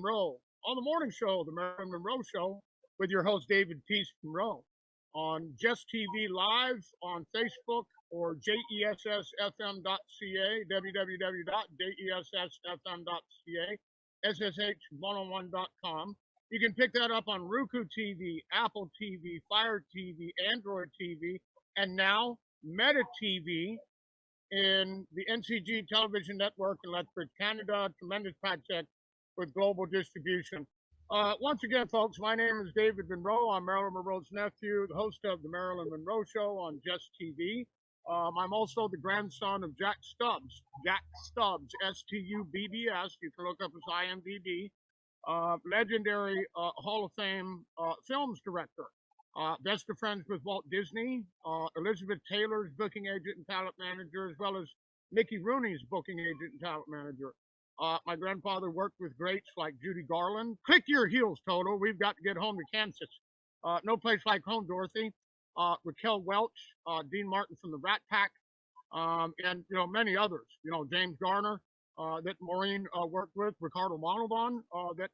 Monroe on the morning show, the Marilyn Monroe Show, with your host David Peace Monroe on Jess TV Live on Facebook or jessfm.ca, www.jessfm.ca, ssh101.com. You can pick that up on Roku TV, Apple TV, Fire TV, Android TV, and now Meta TV in the NCG television network in Lethbridge, Canada. Tremendous project with global distribution. Once again, folks, my name is David Monroe. I'm Marilyn Monroe's nephew, the host of the Marilyn Monroe Show on Jess TV. I'm also the grandson of Jack Stubbs. Jack Stubbs, S-T-U-B-B-S. You can look up his IMDb. Legendary Hall of Fame films director. Best of friends with Walt Disney, Elizabeth Taylor's booking agent and talent manager, as well as Mickey Rooney's booking agent and talent manager. My grandfather worked with greats like Judy Garland. Click your heels, Toto. We've got to get home to Kansas. No place like home, Dorothy. Raquel Welch, Dean Martin from the Rat Pack, and many others. James Garner that Maureen worked with, Ricardo Montalban that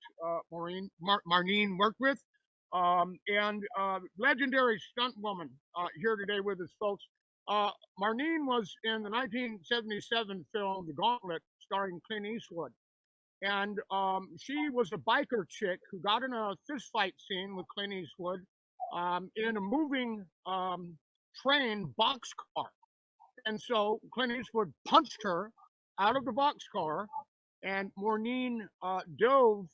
Marneen worked with. And legendary stunt woman here today with us, folks. Marneen was in the 1977 film The Gauntlet, starring Clint Eastwood. And she was a biker chick who got in a fist fight scene with Clint Eastwood in a moving train boxcar. And so Clint Eastwood punched her out of the boxcar, and Marneen dove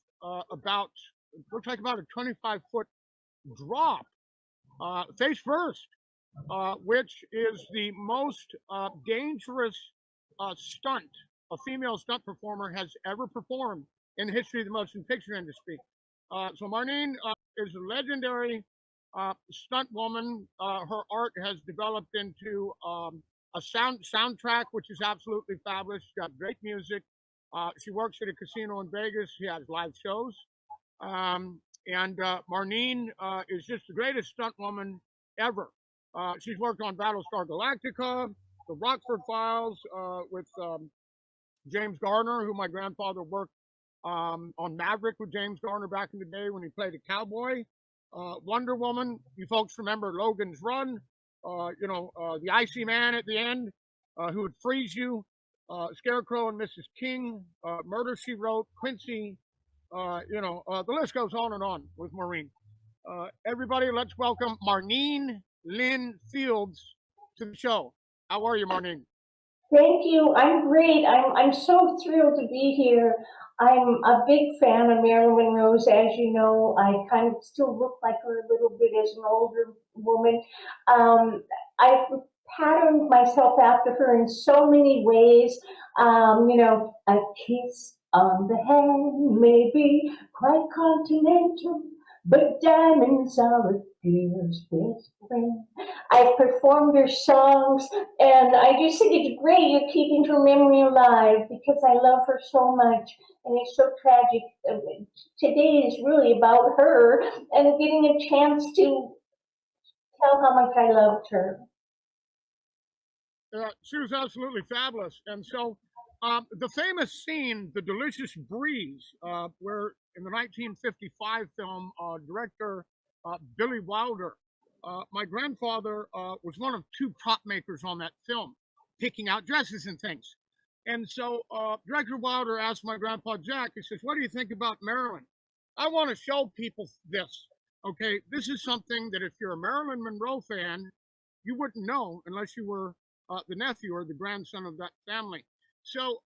looks like about a 25-foot drop, face first, which is the most dangerous stunt a female stunt performer has ever performed in the history of the motion picture industry. So Marneen is a legendary stunt woman. Her art has developed into a soundtrack, which is absolutely fabulous. She's got great music. She works at a casino in Vegas. She has live shows. And Marneen is just the greatest stunt woman ever. She's worked on Battlestar Galactica, The Rockford Files with James Garner, who my grandfather worked on Maverick with James Garner back in the day when he played a cowboy. Wonder Woman, you folks remember Logan's Run, the icy man at the end who would freeze you, Scarecrow and Mrs. King, Murder, She Wrote, Quincy. The list goes on and on with Maureen. Everybody, let's welcome Marneen Fields to the show. How are you, Marneen? Thank you. I'm great. I'm so thrilled to be here. I'm a big fan of Marilyn Monroe's, as you know. I kind of still look like her a little bit as an older woman. I've patterned myself after her in so many ways. A kiss on the hand may be quite continental, but diamonds are a girl's best friend. I've performed her songs, and I just think it's great you're keeping her memory alive because I love her so much, and it's so tragic. Today is really about her and getting a chance to tell how much I loved her. She was absolutely fabulous. And so the famous scene, The Delicious Breeze, where in the 1955 film, director Billy Wilder, my grandfather was one of two prop makers on that film, picking out dresses and things. And so Director Wilder asked my grandpa Jack, he says, "What do you think about Marilyn? I want to show people this. Okay, this is something that if you're a Marilyn Monroe fan, you wouldn't know unless you were the nephew or the grandson of that family." So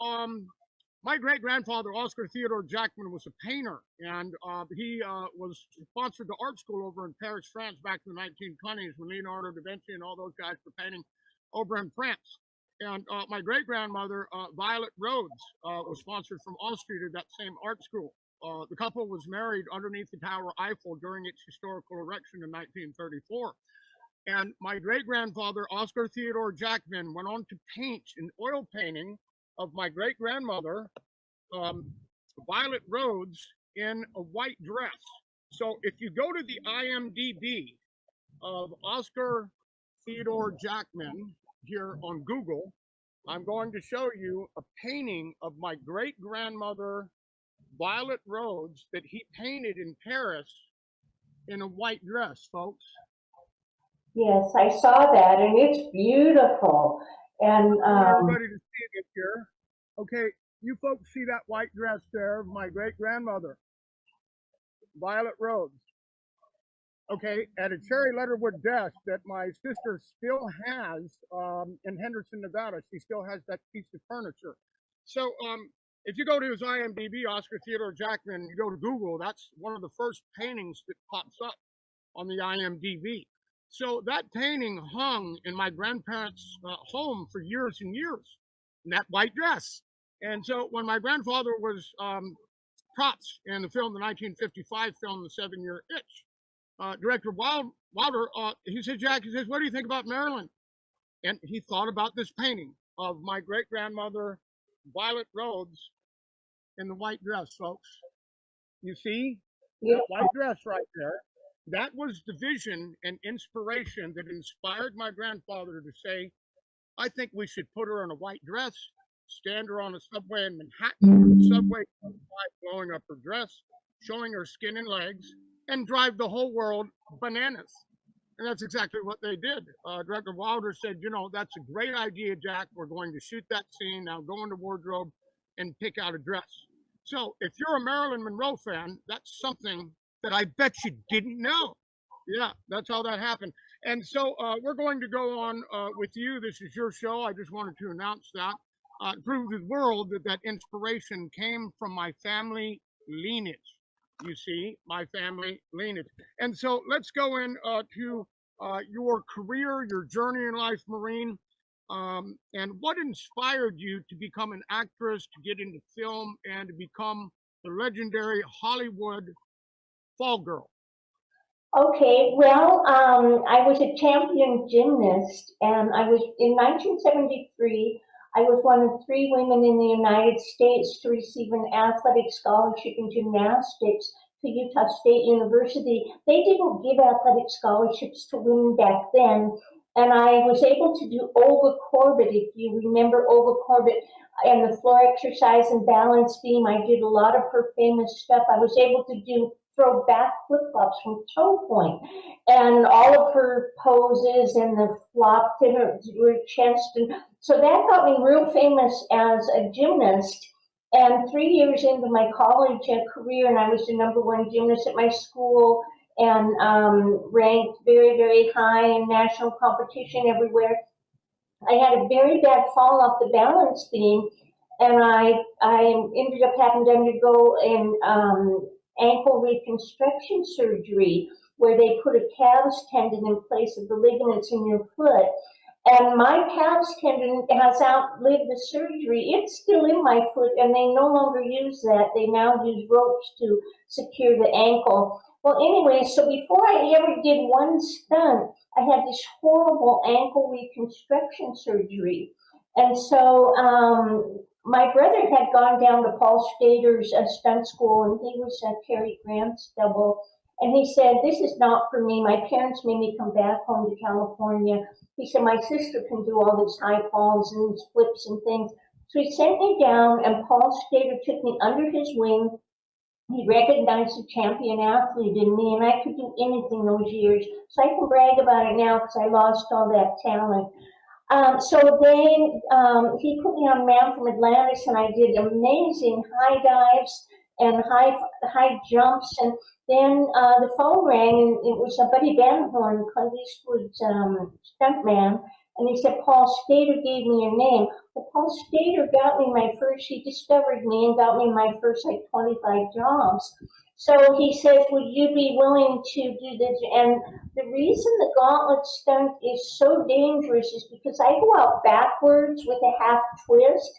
my great-grandfather, Oscar Theodore Jackman, was a painter, and he was sponsored the art school over in Paris, France, back in the 1920s when Leonardo da Vinci and all those guys were painting over in France. And my great-grandmother, Violet Rhodes, was sponsored from Austria to that same art school. The couple was married underneath the Tower Eiffel during its historical erection in 1934. And my great-grandfather, Oscar Theodore Jackman, went on to paint an oil painting of my great-grandmother, Violet Rhodes, in a white dress. So if you go to the IMDb of Oscar Theodore Jackman here on Google, I'm going to show you a painting of my great-grandmother, Violet Rhodes that he painted in Paris in a white dress, folks. Yes, I saw that, and it's beautiful. And I want everybody to see it here. Okay, you folks see that white dress there of my great grandmother, Violet Rhodes. Okay, at a cherry letterwood desk that my sister still has in Henderson, Nevada. She still has that piece of furniture. So if you go to his IMDb, Oscar Theodore Jackman, you go to Google, that's one of the first paintings that pops up on the IMDb. So that painting hung in my grandparents' home for years and years in that white dress. And so when my grandfather was props in the film, the 1955 film, The 7-Year Itch, director Wilder, he said, Jack, he says, what do you think about Marilyn? And he thought about this painting of my great grandmother, Violet Rhodes, in the white dress, folks. You see that white dress right there? That was the vision and inspiration that inspired my grandfather to say, I think we should put her in a white dress, stand her on a subway in Manhattan, subway blowing up her dress, showing her skin and legs, and drive the whole world bananas. And that's exactly what they did. Director Wilder said, you know, that's a great idea, Jack. We're going to shoot that scene. Now go into wardrobe and pick out a dress. So if you're a Marilyn Monroe fan, that's something that I bet you didn't know. Yeah, that's how that happened. And so we're going to go on with you. This is your show. I just wanted to announce that. Prove to the world that that inspiration came from my family lineage. You see, my family lineage. And so let's go in to your career, your journey in life, Marneen, and what inspired you to become an actress, to get into film, and to become the legendary Hollywood Fall Girl? Okay, well, I was a champion gymnast, and I was in 1973. I was one of 3 women in the United States to receive an athletic scholarship in gymnastics to Utah State University. They didn't give athletic scholarships to women back then, and I was able to do Olga Corbett, if you remember Olga Corbett, and the floor exercise and balance beam. I did a lot of her famous stuff. I was able to throw back flip-flops from toe point, and all of her poses and the flop to her chest. And so that got me real famous as a gymnast. And 3 years into my college career, and I was the #1 gymnast at my school, and ranked very, very high in national competition everywhere. I had a very bad fall off the balance beam, and I ended up having to undergo an ankle reconstruction surgery where they put a calves tendon in place of the ligaments in your foot. And my calves tendon has outlived the surgery. It's still in my foot, and they no longer use that. They now use ropes to secure the ankle. Well, anyway, so before I ever did one stunt, I had this horrible ankle reconstruction surgery. And so my brother had gone down to Paul Stater's stunt school, and he was Cary Grant's double. And he said, this is not for me. My parents made me come back home to California. He said, my sister can do all these high falls and flips and things. So he sent me down, and Paul Stater took me under his wing. He recognized a champion athlete in me, and I could do anything those years. So I can brag about it now because I lost all that talent. So then he put me on Man from Atlantis, and I did amazing high dives and high jumps. And then the phone rang, and it was Buddy Van Horn, Clint Eastwood's stuntman. And he said, Paul Stater gave me your name. Well, Paul Stater got me he discovered me and got me my first 25 jobs. So he says, would you be willing to do this? And the reason the gauntlet stunt is so dangerous is because I go out backwards with a half twist,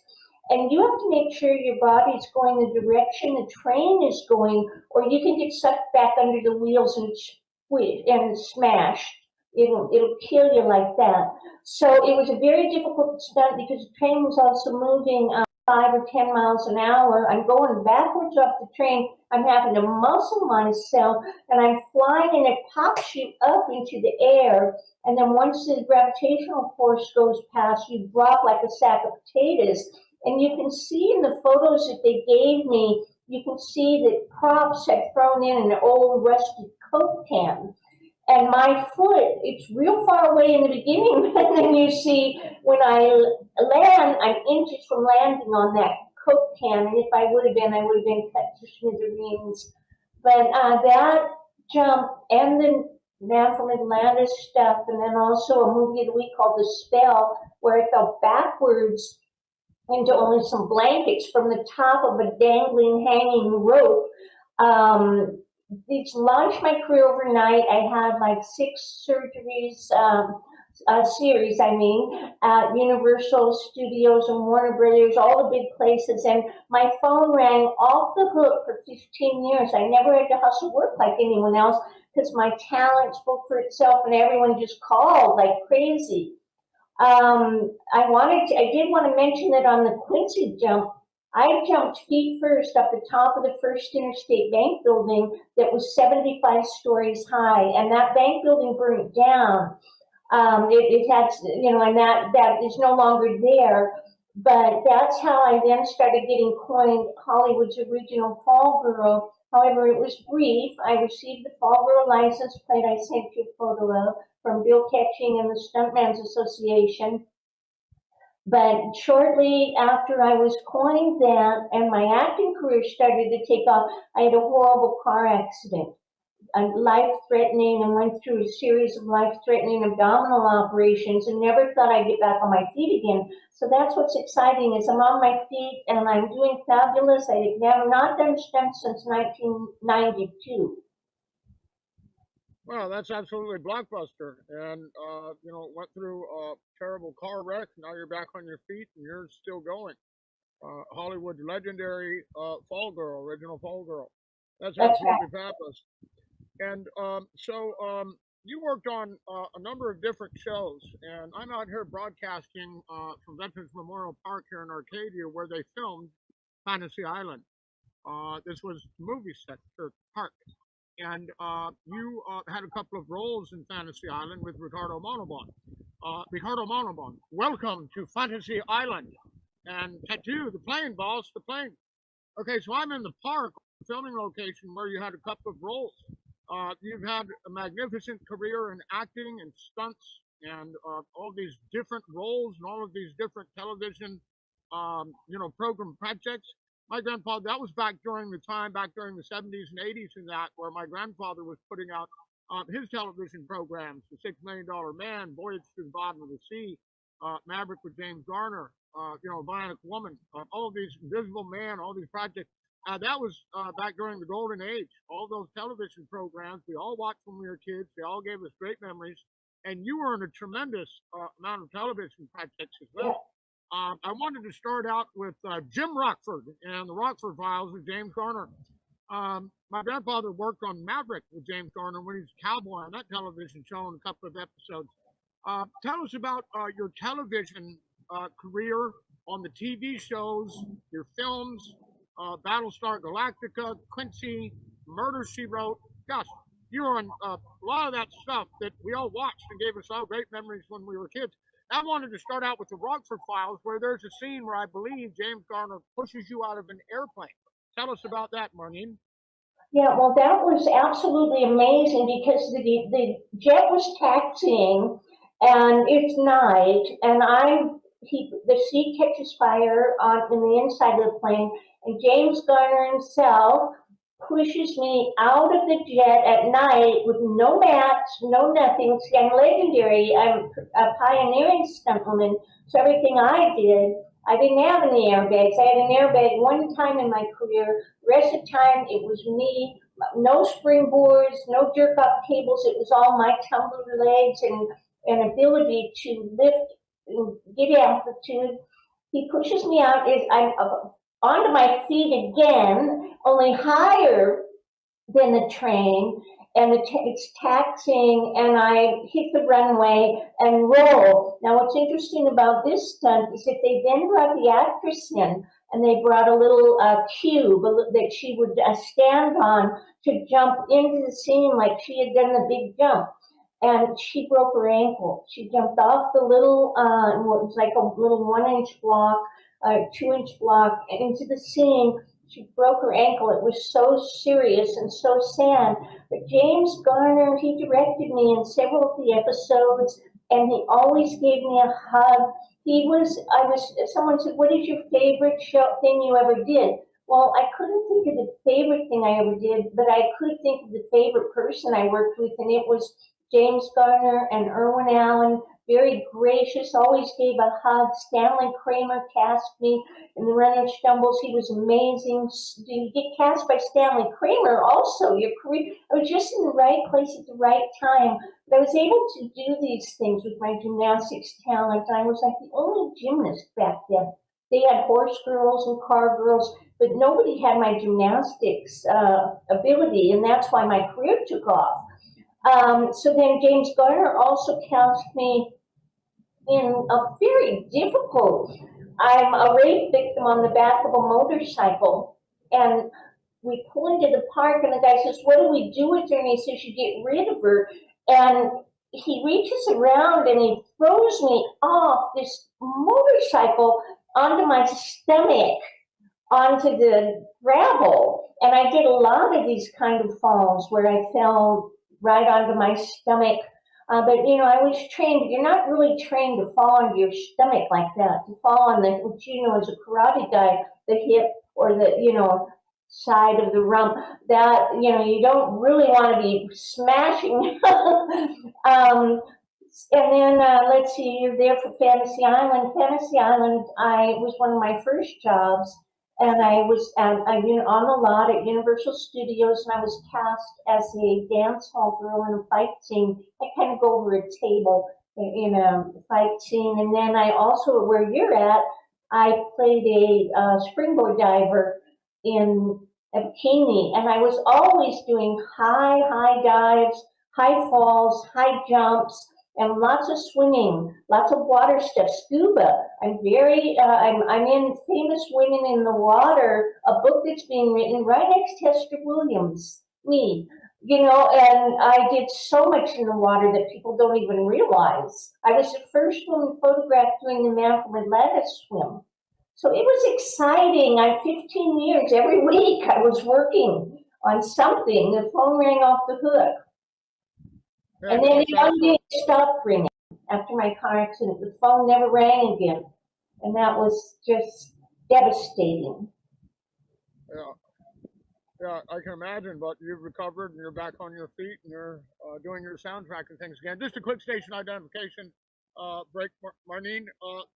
and you have to make sure your body's going the direction the train is going, or you can get sucked back under the wheels and smashed. It'll kill you like that. So it was a very difficult stunt because the train was also moving 5 or 10 miles an hour. I'm going backwards off the train. I'm having to muscle myself, and I'm flying, and it pops you up into the air. And then once the gravitational force goes past, you drop like a sack of potatoes. And you can see in the photos that they gave me you can see that props had thrown in an old rusted Coke can. And my foot, it's real far away in the beginning, and then you see when I land, I'm inches from landing on that Coke can, and if I would have been cut to smithereens. But that jump and the Man from Atlantis stuff, and then also a movie of the week called The Spell, where I fell backwards into only some blankets from the top of a dangling, hanging rope. It's launched my career overnight. I had like 6 surgeries, series, I mean, at Universal Studios and Warner Brothers, all the big places. And my phone rang off the hook for 15 years. I never had to hustle work like anyone else because my talent spoke for itself and everyone just called like crazy. I did want to mention that on the Quincy jump, I jumped feet first up the top of the First Interstate Bank building that was 75 stories high, and that bank building burned down. It had, and that is no longer there. But that's how I then started getting coined Hollywood's original fall girl. However, it was brief. I received the fall girl license plate I sent you a photo of from Bill Ketching and the Stuntmen's Association. But shortly after I was coined that and my acting career started to take off, I had a horrible car accident, life-threatening, and went through a series of life-threatening abdominal operations and never thought I'd get back on my feet again. So that's what's exciting is I'm on my feet and I'm doing fabulous. I have not done stunts since 1992. Well, that's absolutely blockbuster. And, went through a terrible car wreck. Now you're back on your feet and you're still going. Hollywood's legendary fall girl, original fall girl. That's absolutely fabulous. And you worked on a number of different shows, and I'm out here broadcasting from Veterans Memorial Park here in Arcadia, where they filmed Fantasy Island. This was movie set or park, and you had a couple of roles in Fantasy Island with Ricardo Montalban. Ricardo Montalban, welcome to Fantasy Island, and Tattoo, the plane, boss, the plane. Okay, so I'm in the park, filming location where you had a couple of roles. You've had a magnificent career in acting and stunts and all these different roles and all of these different television, program projects. My grandfather, that was back during the 70s and 80s and that, where my grandfather was putting out his television programs, The $6 Million Man, Voyage to the Bottom of the Sea, Maverick with James Garner, Bionic Woman, all of these Invisible Man, all these projects. That was back during the golden age. All those television programs we all watched when we were kids. They all gave us great memories. And you were in a tremendous amount of television projects as well. I wanted to start out with Jim Rockford and the Rockford Files with James Garner. My grandfather worked on Maverick with James Garner when he was a cowboy on that television show in a couple of episodes. Tell us about your television career on the TV shows, your films, Battlestar Galactica, Quincy, Murder, She Wrote. Gosh, you were on a lot of that stuff that we all watched and gave us all great memories when we were kids. I wanted to start out with the Rockford Files, where there's a scene where I believe James Garner pushes you out of an airplane. Tell us about that, Marneen. Yeah, well, that was absolutely amazing because the jet was taxiing and it's night, and the seat catches fire in the inside of the plane, and James Garner himself pushes me out of the jet at night with no mats, no nothing. See, I'm legendary. I'm a pioneering stuntwoman, so everything I did, I didn't have any airbags. I had an airbag one time in my career. The rest of the time, it was me. No springboards, no jerk-off cables. It was all my tumbler legs and ability to lift and get amplitude. He pushes me out. I'm onto my feet again, only higher than the train, and it's taxiing, and I hit the runway and roll. Now, what's interesting about this stunt is that they then brought the actress in, and they brought a little cube that she would stand on to jump into the scene like she had done the big jump. And she broke her ankle. She jumped off the little, what was like a little 1-inch block, 2-inch block into the scene. she broke her ankle. It was so serious and so sad. But James Garner, he directed me in several of the episodes, and he always gave me a hug. Someone said, what is your favorite thing you ever did? Well, I couldn't think of the favorite thing I ever did, but I could think of the favorite person I worked with, and it was James Garner and Irwin Allen. Very gracious, always gave a hug. Stanley Kramer cast me in The Runner Stumbles. He was amazing. You get cast by Stanley Kramer also. Your career, I was just in the right place at the right time. But I was able to do these things with my gymnastics talent. I was like the only gymnast back then. They had horse girls and car girls, but nobody had my gymnastics ability, and that's why my career took off. So then James Garner also cast me in a very difficult, I'm a rape victim on the back of a motorcycle, and we pull into the park, and the guy says, what do we do with her? And he says, you get rid of her. And he reaches around and he throws me off this motorcycle onto my stomach, onto the gravel. And I did a lot of these kind of falls where I fell right onto my stomach. But, you know, I was trained. You're not really trained to fall onto your stomach like that. To fall on the, which, you know, as a karate guy, the hip or the, you know, side of the rump, that, you know, you don't really want to be smashing. And then, let's see, you're there for Fantasy Island. Fantasy Island, I was one of my first jobs. And I was on the lot at Universal Studios, and I was cast as a dance hall girl in a fight scene. I kind of go over a table in a fight scene. And then I also, where you're at, I played a springboard diver in a bikini. And I was always doing high dives, high falls, high jumps, and lots of swimming, lots of water stuff, scuba. I'm in Famous Women in the Water, a book that's being written right next to Hester Williams, me, you know, and I did so much in the water that people don't even realize. I was the first woman photographed doing the Man from Atlanta swim. So it was exciting. 15 years, every week I was working on something. The phone rang off the hook. Yeah, and then one day it stopped ringing after my car accident. The phone never rang again. And that was just devastating. Yeah, I can imagine, but you've recovered and you're back on your feet and you're doing your soundtrack and things again. Just a quick station identification break, Marneen.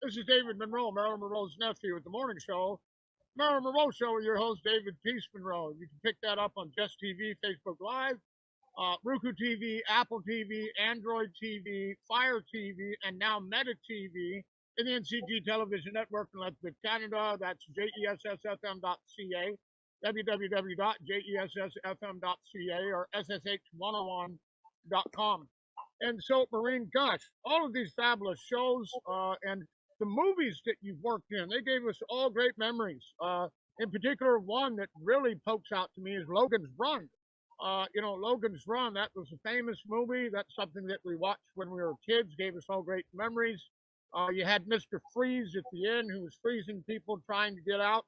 This is David Monroe, Marilyn Monroe's nephew at the morning show. Marilyn Monroe Show with your host, David Peace Monroe. You can pick that up on Jess TV, Facebook Live, Roku TV, Apple TV, Android TV, Fire TV, and now Meta TV in the NCG Television Network in Lethbridge, Canada. That's jessfm.ca, www.jessfm.ca, or ssh101.com. And so, Marneen, gosh, all of these fabulous shows and the movies that you've worked in, they gave us all great memories. In particular, one that really pokes out to me is Logan's Run. You know, Logan's Run, that was a famous movie. That's something that we watched when we were kids, gave us all great memories. You had Mr. Freeze at the end who was freezing people trying to get out.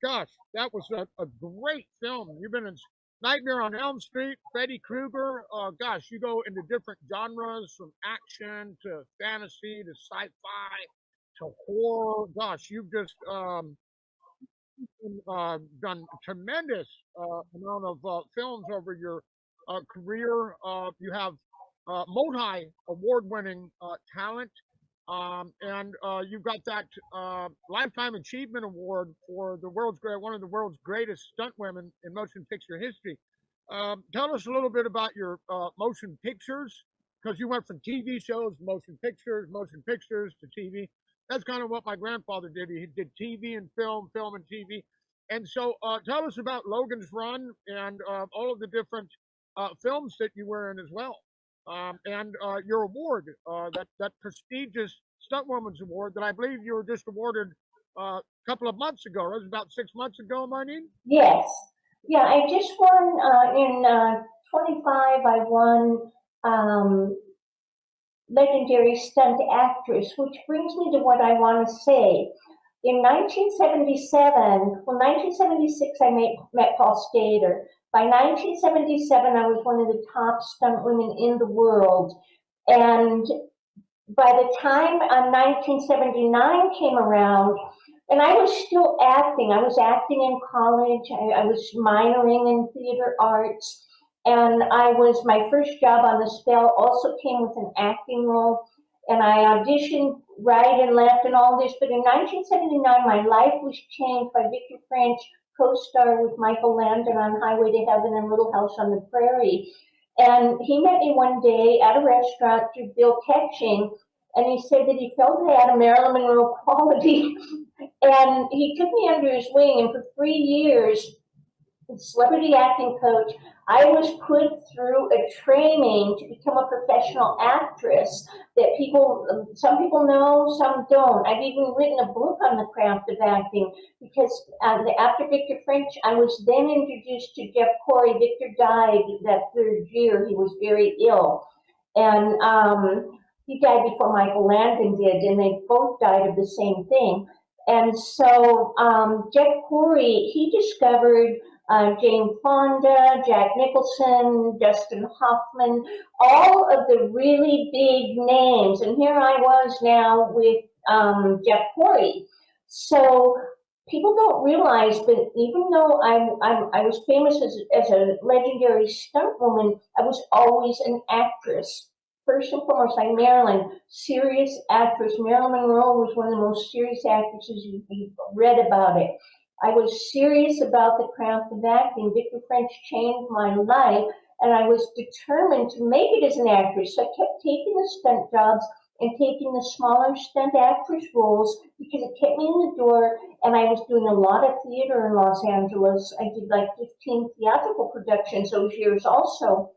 Gosh, that was a great film. You've been in Nightmare on Elm Street, Freddy Krueger. Gosh, you go into different genres from action to fantasy to sci-fi to horror. Gosh, you've just done a tremendous amount of films over your career. You have multi award-winning talent, and you've got that Lifetime Achievement Award for one of the world's greatest stunt women in motion picture history. Tell us a little bit about your motion pictures, because you went from TV shows to motion pictures to TV. That's kind of what my grandfather did. He did TV and film and TV. And so tell us about Logan's Run and all of the different films that you were in as well. And your award, that prestigious Stunt Women's Award that I believe you were just awarded a couple of months ago. It was about 6 months ago, Marneen? Yes. Yeah, I just won in 25, I won Legendary Stunt Actress, which brings me to what I want to say. in 1977, well, 1976, I met Paul Skater. By 1977, I was one of the top stunt women in the world. And by the time 1979 came around, and I was still acting. I was acting in college. I was minoring in theater arts. And my first job on the Spell also came with an acting role. And I auditioned right and left and all this. But in 1979, my life was changed by Victor French, co-star with Michael Landon on Highway to Heaven and Little House on the Prairie. And he met me one day at a restaurant through Bill Ketching, and he said that he felt I had a Marilyn Monroe quality. And he took me under his wing, and for 3 years, celebrity acting coach, I was put through a training to become a professional actress that some people know, some don't. I've even written a book on the craft of acting because after Victor French, I was then introduced to Jeff Corey. Victor died that third year. He was very ill. And he died before Michael Landon did, and they both died of the same thing. And so Jeff Corey, he discovered Jane Fonda, Jack Nicholson, Dustin Hoffman, all of the really big names. And here I was now with Jeff Corey. So people don't realize, but even though I was famous as a legendary stunt woman, I was always an actress. First and foremost, I'm Marilyn, serious actress. Marilyn Monroe was one of the most serious actresses you've read about it. I was serious about the craft of acting. Victor French changed my life, and I was determined to make it as an actress. So I kept taking the stunt jobs and taking the smaller stunt actress roles because it kept me in the door, and I was doing a lot of theater in Los Angeles. I did like 15 theatrical productions those years also.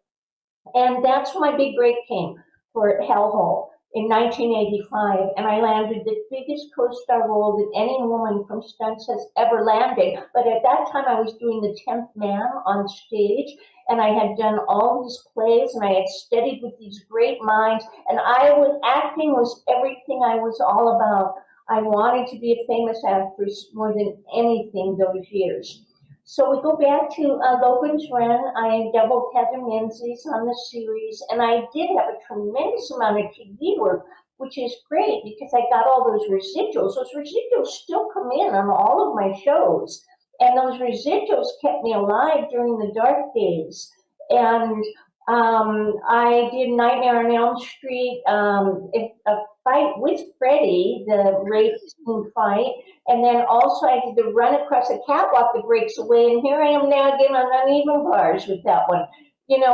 And that's when my big break came for Hellhole in 1985. And I landed the biggest co-star role that any woman from stunts has ever landed. But at that time, I was doing The 10th Man on stage. And I had done all these plays, and I had studied with these great minds. And acting was everything I was all about. I wanted to be a famous actress more than anything those years. So we go back to Logan's Run. I doubled Heather Menzies on the series, and I did have a tremendous amount of TV work, which is great because I got all those residuals. Those residuals still come in on all of my shows, and those residuals kept me alive during the dark days. And I did Nightmare on Elm Street, a fight with Freddy, the rape scene fight, and then also I did the run across a catwalk that breaks away, and here I am now again on Uneven Bars with that one.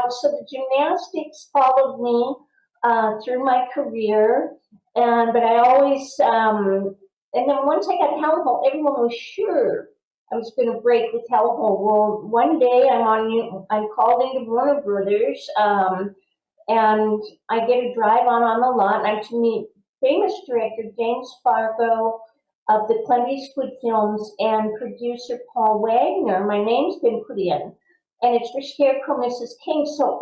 So the gymnastics followed me through my career, but I always, and then once I got Hellhole, everyone was sure I was going to break with Hellhole. Well, one day I'm called into Warner Brothers, and I get a drive on the lot, and I'm to meet famous director James Fargo of the Clint Eastwood films and producer Paul Wagner. My name's been put in, and it's for Scarecrow Mrs. Caine. So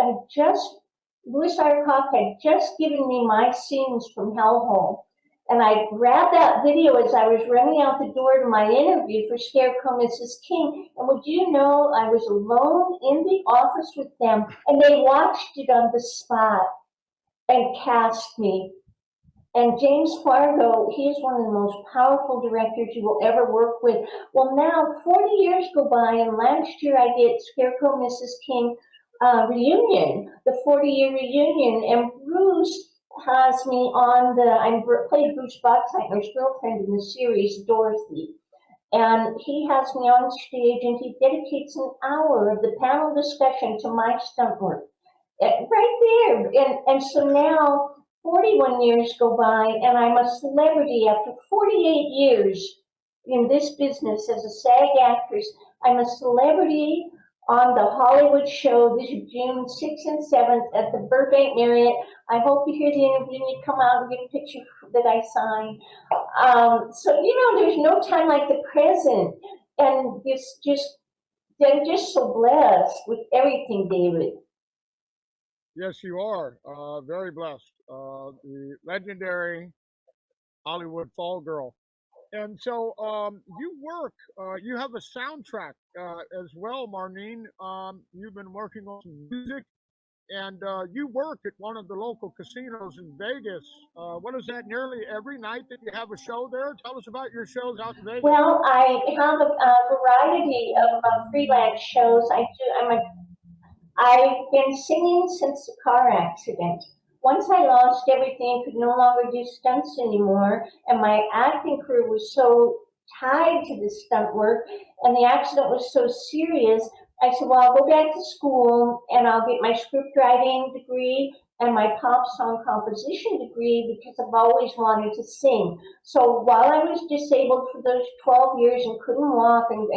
Louis Arkoff had just given me my scenes from Hellhole. And I grabbed that video as I was running out the door to my interview for Scarecrow Mrs. Caine. And would you know, I was alone in the office with them, and they watched it on the spot and cast me. And James Fargo, he is one of the most powerful directors you will ever work with. Well, now 40 years go by, and last year I get Scarecrow Mrs. Caine reunion, the 40-year reunion, and Bruce has me on I played Bruce Boxleitner's girlfriend in the series, Dorothy. And he has me on stage, and he dedicates an hour of the panel discussion to my stunt work. Right there. And so now, 41 years go by, and I'm a celebrity after 48 years in this business as a SAG actress. I'm a celebrity on the Hollywood show this June 6th and 7th at the Burbank Marriott. I hope you hear the interview and you come out and get a picture that I signed. So, there's no time like the present. And I'm just so blessed with everything, David. Yes, you are. Very blessed. The legendary Hollywood Fall Girl. And so you have a soundtrack as well, Marneen. You've been working on some music, and you work at one of the local casinos in Vegas. What is that, nearly every night that you have a show there? Tell us about your shows out in Vegas. Well, I have a variety of freelance shows. I've been singing since the car accident. Once I lost everything, could no longer do stunts anymore, and my acting career was so tied to the stunt work, and the accident was so serious, I said, well, I'll go back to school and I'll get my script writing degree and my pop song composition degree because I've always wanted to sing. So while I was disabled for those 12 years and couldn't walk and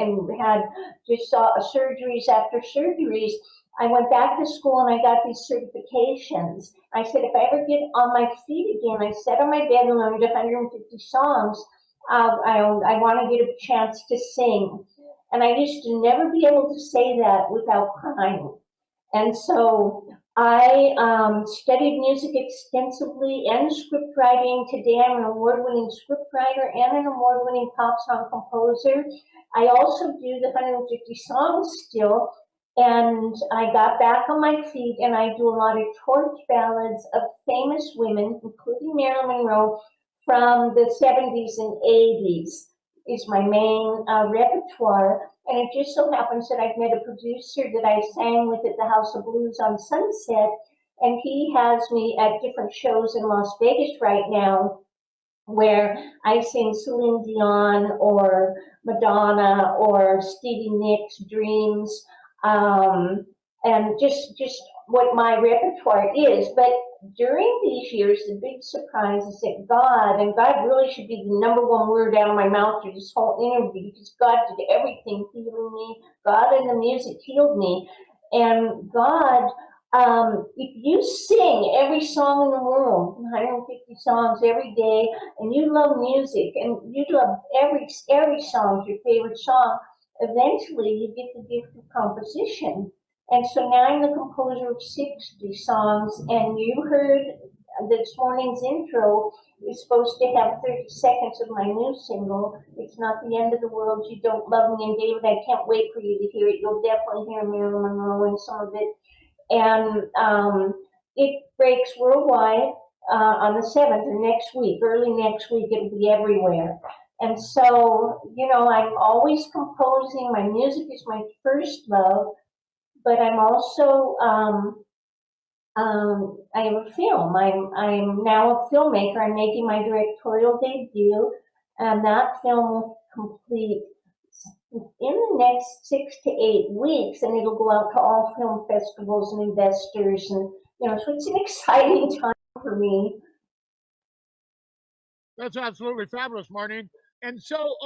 had just surgeries after surgeries, I went back to school and I got these certifications. I said, if I ever get on my feet again, I sat on my bed and learned 150 songs. I want to get a chance to sing. And I used to never be able to say that without crying. And so I studied music extensively and script writing. Today I'm an award-winning script writer and an award-winning pop song composer. I also do the 150 songs still. And I got back on my feet and I do a lot of torch ballads of famous women, including Marilyn Monroe, from the 70s and 80s is my main repertoire. And it just so happens that I've met a producer that I sang with at the House of Blues on Sunset, and he has me at different shows in Las Vegas right now where I sing Celine Dion or Madonna or Stevie Nicks' Dreams, and just what my repertoire is. But during these years, the big surprise is that God really should be the number one word out of my mouth through this whole interview, because God did everything healing me. God and the music healed me. And God, if you sing every song in the world, 150 songs every day, and you love music, and you love every song is your favorite song, eventually you get the gift of composition. And so now I'm the composer of 60 songs, and you heard this morning's intro is supposed to have 30 seconds of my new single, It's Not the End of the World, You Don't Love Me. And David, I can't wait for you to hear it. You'll definitely hear Marilyn Monroe in some of it. And it breaks worldwide on the 7th, or next week, early next week, it'll be everywhere. And so, I'm always composing. My music is my first love, but I'm also, I have a film. I'm now a filmmaker. I'm making my directorial debut, and that film will complete in the next 6 to 8 weeks, and it'll go out to all film festivals and investors, and so it's an exciting time for me. That's absolutely fabulous, Marneen. And so,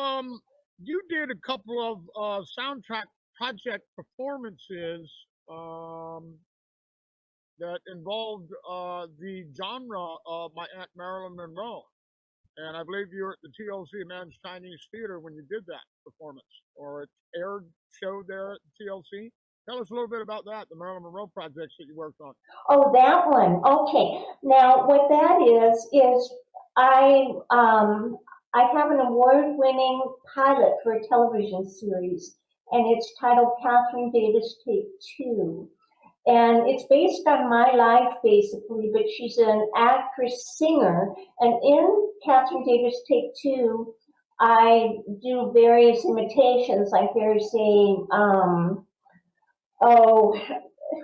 you did a couple of soundtrack project performances that involved the genre of my Aunt Marilyn Monroe. And I believe you were at the TLC Man's Chinese Theater when you did that performance, or it showed there at the TLC. Tell us a little bit about that, the Marilyn Monroe projects that you worked on. Oh, that one. Okay. Now, what that is I have an award-winning pilot for a television series, and it's titled Catherine Davis Take Two. And it's based on my life, basically, but she's an actress, singer. And in Catherine Davis Take Two, I do various imitations. Like there's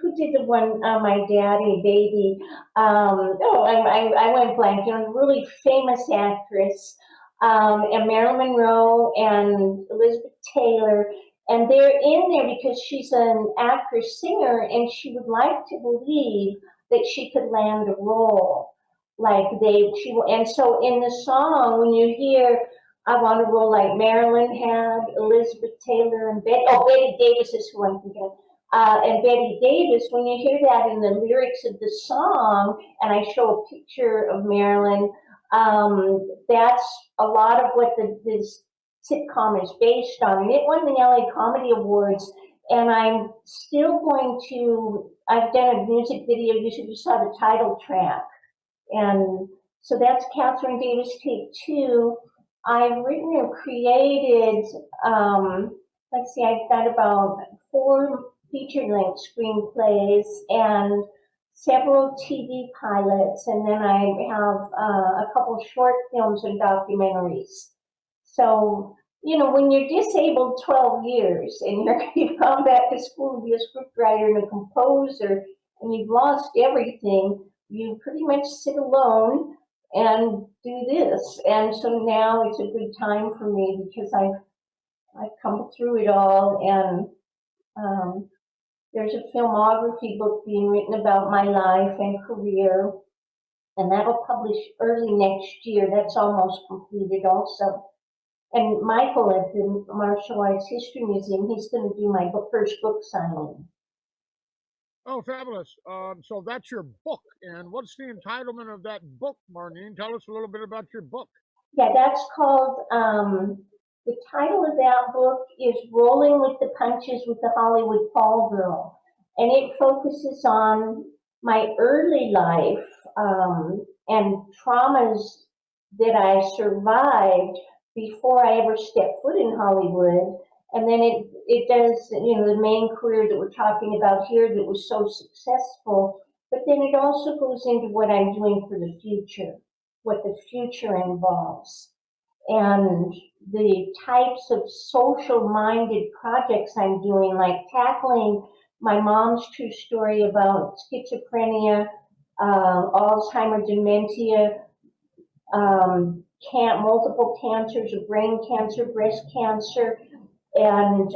who did the one, My Daddy, Baby? I went blank. A really famous actress, and Marilyn Monroe and Elizabeth Taylor. And they're in there because she's an actress singer, and she would like to believe that she could land a role and so in the song, when you hear I want a role like Marilyn had, Elizabeth Taylor and Betty Davis is who I'm thinking of. And Betty Davis, when you hear that in the lyrics of the song, and I show a picture of Marilyn, that's a lot of what this sitcom is based on. And it won the LA Comedy Awards, and I'm still I've done a music video. You just saw the title track. And so that's Catherine Davis Take Two. I've written or created, let's see, I've got about 4 feature-length screenplays and several TV pilots, and then I have a couple short films and documentaries. So, you know, when you're disabled 12 years and you've gone back to school to be a scriptwriter and a composer, and you've lost everything, you pretty much sit alone and do this. And so now it's a good time for me because I've come through it all, and there's a filmography book being written about my life and career, and that'll publish early next year. That's almost completed also. And Michael at the Martial Arts History Museum, he's going to do my first book signing. Oh, fabulous. So that's your book. And what's the entitlement of that book, Marneen? Tell us a little bit about your book. Yeah, that's called, the title of that book is Rolling with the Punches with the Hollywood Fall Girl. And it focuses on my early life and traumas that I survived before I ever stepped foot in Hollywood. And then it does, you know, the main career that we're talking about here that was so successful, but then it also goes into what I'm doing for the future, what the future involves, and the types of social-minded projects I'm doing, like tackling my mom's true story about schizophrenia, Alzheimer's, dementia, multiple cancers of brain cancer, breast cancer, and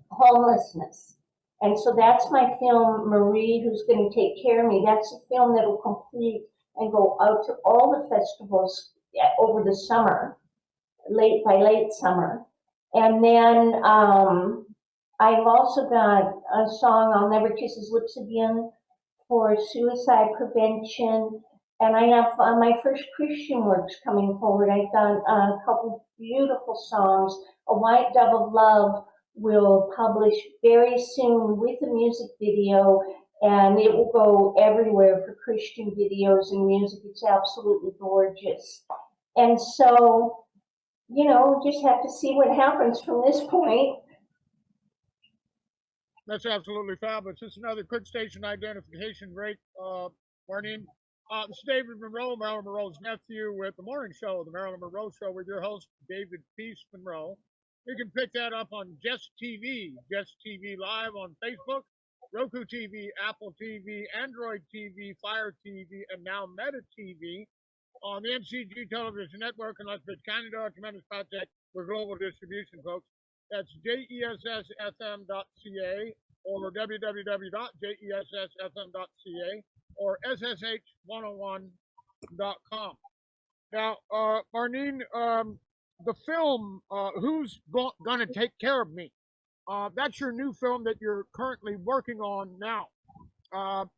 homelessness. And so that's my film, Marie, Who's Going to Take Care of Me. That's a film that will complete and go out to all the festivals over the summer, by late summer. And then I've also got a song, I'll Never Kiss His Lips Again, for suicide prevention. And I have my first Christian works coming forward. I've got a couple beautiful songs. A White Dove of Love will publish very soon with a music video, and it will go everywhere for Christian videos and music. It's absolutely gorgeous. And so, you know, just have to see what happens from this point. That's absolutely fabulous. Just another quick station identification break, Marneen. This is David Monroe, Marilyn Monroe's nephew, with the morning show, The Marilyn Monroe Show, with your host, David Peace Monroe. You can pick that up on Jess TV Live on Facebook, Roku TV, Apple TV, Android TV, Fire TV, and now Meta TV on the MCG Television Network. And let's put Canada, a tremendous project for global distribution, folks. That's jessfm.ca or www.jessfm.ca or ssh101.com. Now, Marneen, the film, Who's Gonna Take Care of Me? That's your new film that you're currently working on now.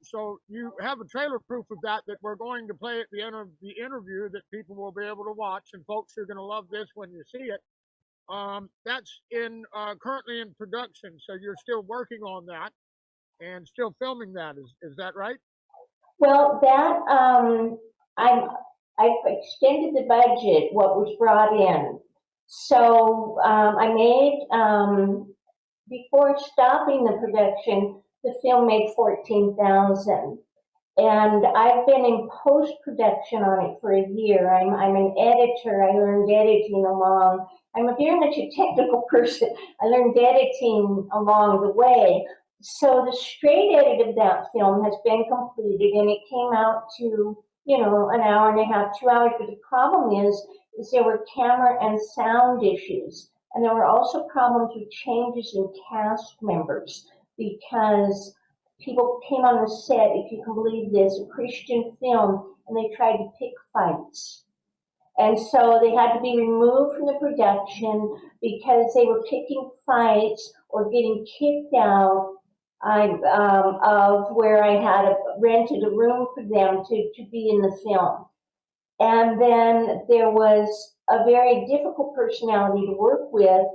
So you have a trailer proof of that we're going to play at the end of the interview that people will be able to watch, and folks are going to love this when you see it. That's currently in production, so you're still working on that and still filming that. Is that right? Well, that I've extended the budget, what was brought in. So I made before stopping the production, the film made $14,000, and I've been in post-production on it for a year. I'm an editor. I learned editing along. I'm very much a technical person. I learned editing along the way. So the straight edit of that film has been completed, and it came out to, you know, an hour and a half, 2 hours. But the problem is there were camera and sound issues, and there were also problems with changes in cast members because people came on the set, if you can believe this, a Christian film, and they tried to pick fights. And so they had to be removed from the production because they were picking fights or getting kicked out of where I had rented a room for them to be in the film. And then there was a very difficult personality to work with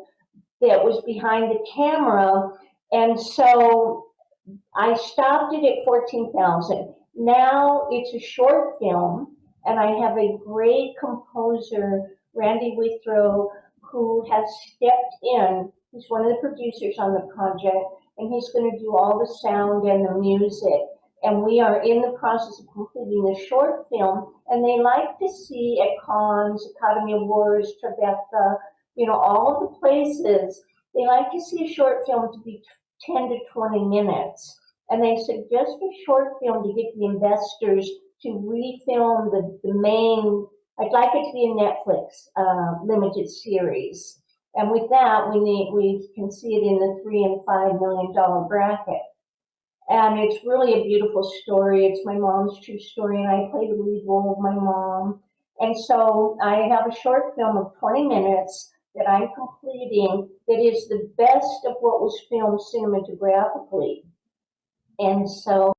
that was behind the camera. And so I stopped it at 14,000. Now it's a short film, and I have a great composer Randy Withrow, who has stepped in. He's one of the producers on the project, and he's going to do all the sound and the music. And we are in the process of completing the short film, and they like to see at Cannes, Academy Awards, Tribeca, all of the places, they like to see a short film to be 10 to 20 minutes. And they suggest a short film to get the investors to refilm the main. I'd like it to be a Netflix limited series. And with that, we can see it in the $3 and $5 million bracket. And it's really a beautiful story. It's my mom's true story, and I play the lead role of my mom. And so I have a short film of 20 minutes that I'm completing that is the best of what was filmed cinematographically. And so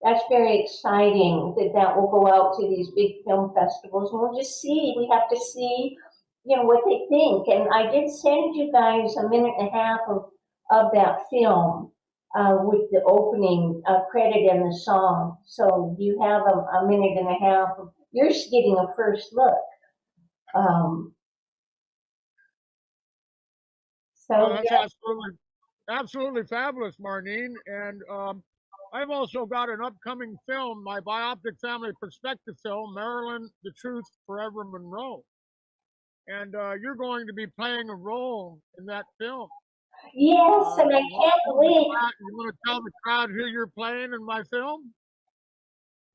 that's very exciting that will go out to these big film festivals. And we have to see, what they think. And I did send you guys a minute and a half of that film with the opening credit and the song. So you have a minute and a half. You're getting a first look. That's absolutely fabulous, Marneen. And I've also got an upcoming film, my biopic family perspective film, Marilyn, the Truth, Forever Monroe. And you're going to be playing a role in that film. Yes, and I can't wait. You want to tell the crowd who you're playing in my film?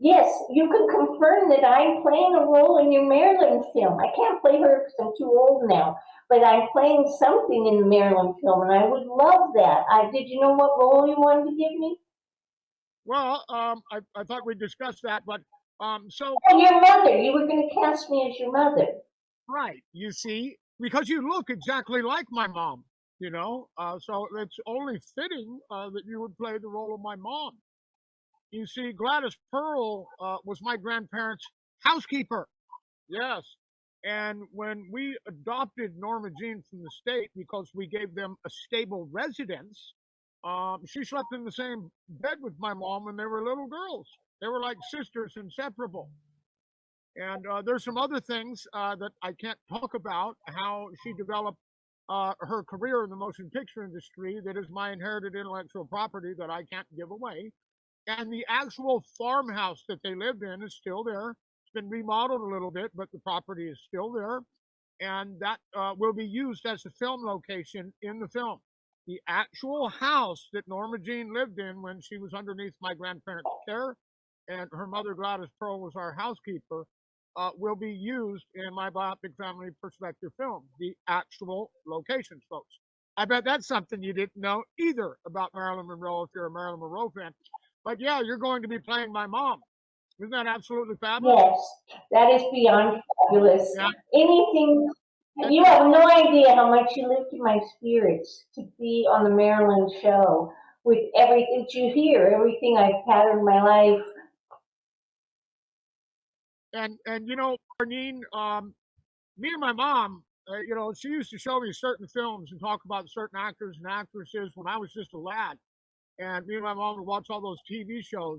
Yes, you can confirm that I'm playing a role in your Marilyn film. I can't play her because I'm too old now, but I'm playing something in the Marilyn film, and I would love that. Did you know what role you wanted to give me? Well, I thought we discussed that, but so. Oh, your mother. You were going to cast me as your mother. Right. You see, because you look exactly like my mom, so it's only fitting that you would play the role of my mom. You see, Gladys Pearl was my grandparents' housekeeper. Yes. And when we adopted Norma Jean from the state because we gave them a stable residence, she slept in the same bed with my mom when they were little girls. They were like sisters, inseparable. And there's some other things that I can't talk about, how she developed her career in the motion picture industry that is my inherited intellectual property that I can't give away. And the actual farmhouse that they lived in is still there. It's been remodeled a little bit, but the property is still there. And that will be used as a film location in the film. The actual house that Norma Jean lived in when she was underneath my grandparents' care, and her mother, Gladys Pearl, was our housekeeper, will be used in my biopic family perspective film, the actual locations, folks. I bet that's something you didn't know either about Marilyn Monroe if you're a Marilyn Monroe fan. But yeah, you're going to be playing my mom. Isn't that absolutely fabulous? Yes, that is beyond fabulous. Yeah. Anything, you have no idea how much you lifted my spirits to be on the Marilyn show with everything that you hear, everything I've had in my life. And Marneen, me and my mom, she used to show me certain films and talk about certain actors and actresses when I was just a lad. And me and my mom would watch all those TV shows.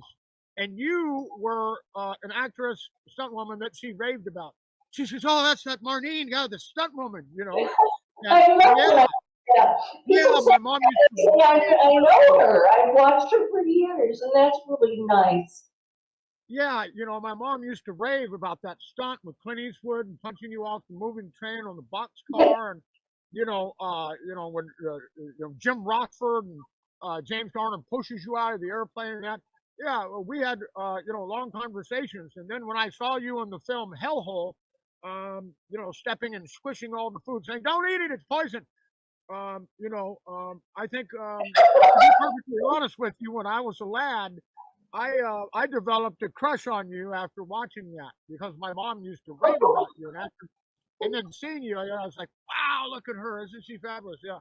And you were an actress, stunt woman that she raved about. She says, "Oh, that's that Marneen, yeah, the stunt woman, And, I love that. Yeah, my mom used to. I know her. I've watched her for years, and that's really nice. Yeah, my mom used to rave about that stunt with Clint Eastwood and punching you off the moving train on the boxcar, and when Jim Rockford and James Garner pushes you out of the airplane and that. Yeah, we had long conversations, and then when I saw you in the film Hellhole, stepping and squishing all the food, saying, "Don't eat it, it's poison." I think to be perfectly honest with you, when I was a lad, I developed a crush on you after watching that because my mom used to rave about you, and then seeing you, I was like, "Wow, look at her! Isn't she fabulous?" Yeah.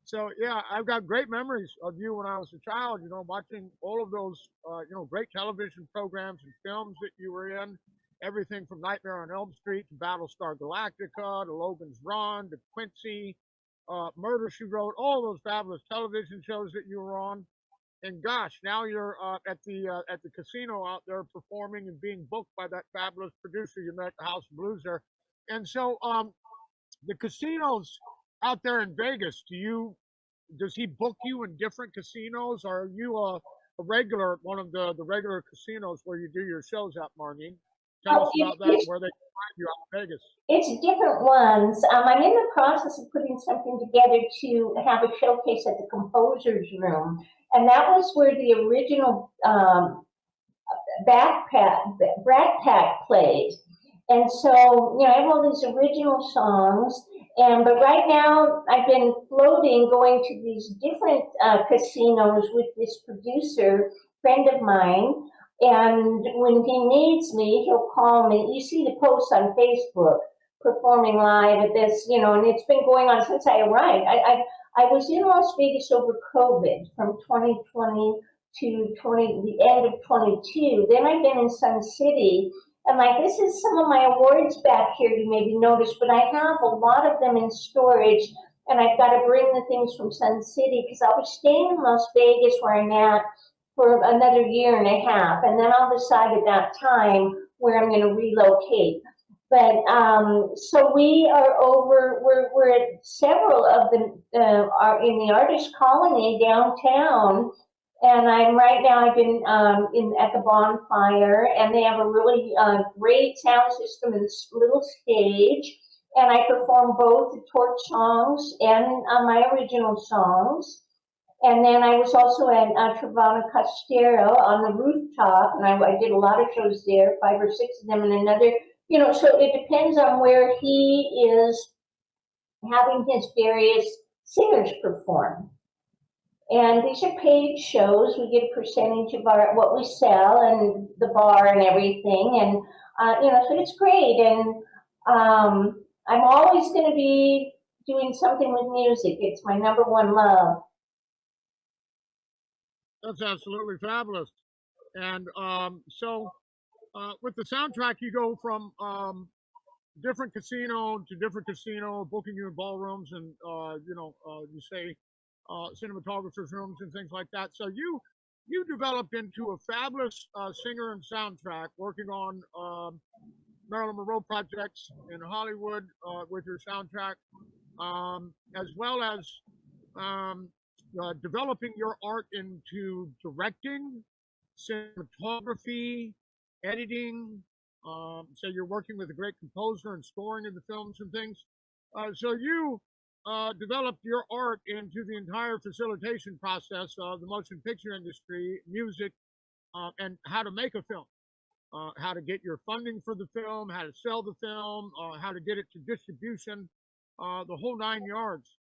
So yeah, I've got great memories of you when I was a child. Watching all of those great television programs and films that you were in. Everything from Nightmare on Elm Street to Battlestar Galactica to Logan's Run to Quincy, Murder She Wrote. All those fabulous television shows that you were on. And gosh, now you're at the casino out there performing and being booked by that fabulous producer you met at the House of Blues there. And so the casinos out there in Vegas, does he book you in different casinos, or are you a regular at one of the regular casinos where you do your shows at, Marneen? Tell Oh, us about that, where they can find you out in Vegas. it's different ones. I'm in the process of putting something together to have a showcase at the Composer's Room, and that was where the original Brat Pack played. And so, you know, I have all these original songs, but right now I've been floating, going to these different casinos with this producer friend of mine. And when he needs me, he'll call me. You see the posts on Facebook, performing live at this, you know, and it's been going on since I arrived. I was in Las Vegas over COVID from 2020 to the end of 22. Then I've been in Sun City. And like, this is some of my awards back here, you maybe noticed, but I have a lot of them in storage, and I've got to bring the things from Sun City because I'll be staying in Las Vegas where I'm at for another year and a half, and then I'll decide at that time where I'm going to relocate. But so we are over. We're at several of them are in the artist colony downtown, and I've been at the bonfire, and they have a really great sound system and little stage, and I perform both the torch songs and my original songs. And then I was also at Travana Costero on the rooftop, and I did a lot of shows there, 5 or 6 of them, and another, you know, so it depends on where he is having his various singers perform. And these are paid shows. We get a percentage of what we sell and the bar and everything, and you know, so it's great. And I'm always going to be doing something with music. It's my #1 love. That's absolutely fabulous. And so with the soundtrack, you go from different casino to different casino, booking you in ballrooms and, you know, you say cinematographers' rooms and things like that. So you developed into a fabulous singer and soundtrack, working on Marilyn Monroe projects in Hollywood with your soundtrack, as well as developing your art into directing, cinematography, editing. So you're working with a great composer and scoring in the films and things. So you developed your art into the entire facilitation process of the motion picture industry, music, and how to make a film, how to get your funding for the film, how to sell the film, how to get it to distribution, the whole 9 yards.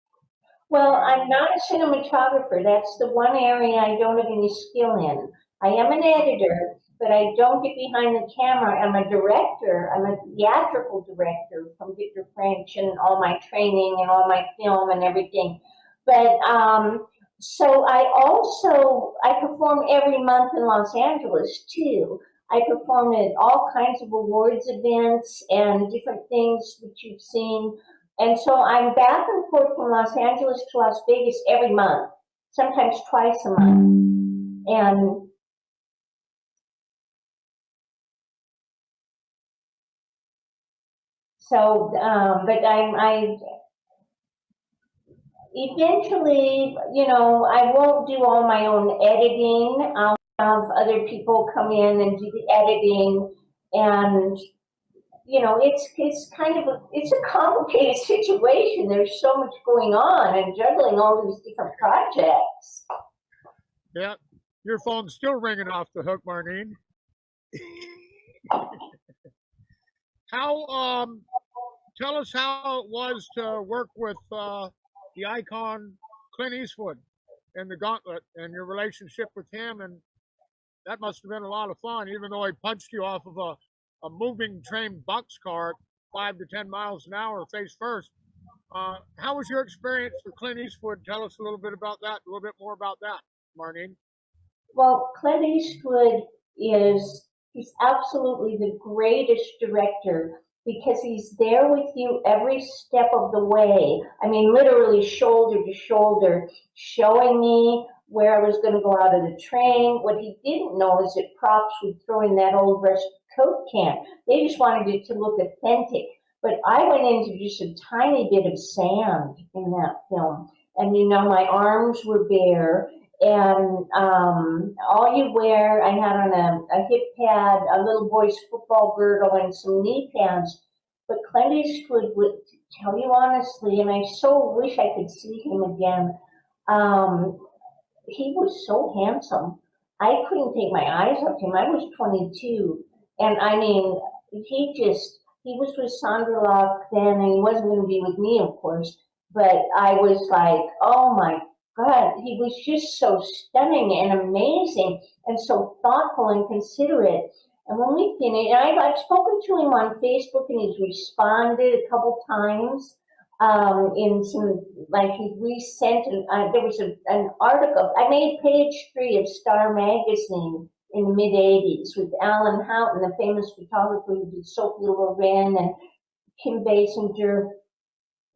Well, I'm not a cinematographer. That's the one area I don't have any skill in. I am an editor, but I don't get behind the camera. I'm a director. I'm a theatrical director from Victor French and all my training and all my film and everything. But so I perform every month in Los Angeles too. I perform at all kinds of awards events and different things that you've seen. And so I'm back and forth from Los Angeles to Las Vegas every month, sometimes twice a month. And so, but I eventually, you know, I won't do all my own editing. I'll have other people come in and do the editing, and you know, it's kind of it's a complicated situation. There's so much going on and juggling all these different projects. Yeah, your phone's still ringing off the hook, Marneen. How tell us how it was to work with the icon Clint Eastwood in The Gauntlet and your relationship with him, and that must have been a lot of fun, even though he punched you off of a moving train boxcar at 5 to 10 miles an hour face first. How was your experience with Clint Eastwood? Tell us a little bit about that, a little bit more about that, Marneen. Well, Clint Eastwood he's absolutely the greatest director because he's there with you every step of the way. I mean, literally shoulder to shoulder, showing me where I was going to go out of the train. What he didn't know is that props would throw in that old rusty Coke can. They just wanted it to look authentic. But I went into just a tiny bit of sand in that film. And, you know, my arms were bare. And all you wear, I had on a hip pad, a little boy's football girdle, and some knee pads. But Clint Eastwood would tell you honestly, and I so wish I could see him again. He was so handsome. I couldn't take my eyes off him. I was 22. And I mean, he was with Sandra Locke then, and he wasn't going to be with me, of course. But I was like, oh my God, he was just so stunning and amazing and so thoughtful and considerate. And when we finished, I've spoken to him on Facebook, and he's responded a couple times in some, like he resent, there was an article, I made page 3 of Star magazine in the mid-'80s with Alan Houghton, the famous photographer who did Sophia Loren and Kim Basinger.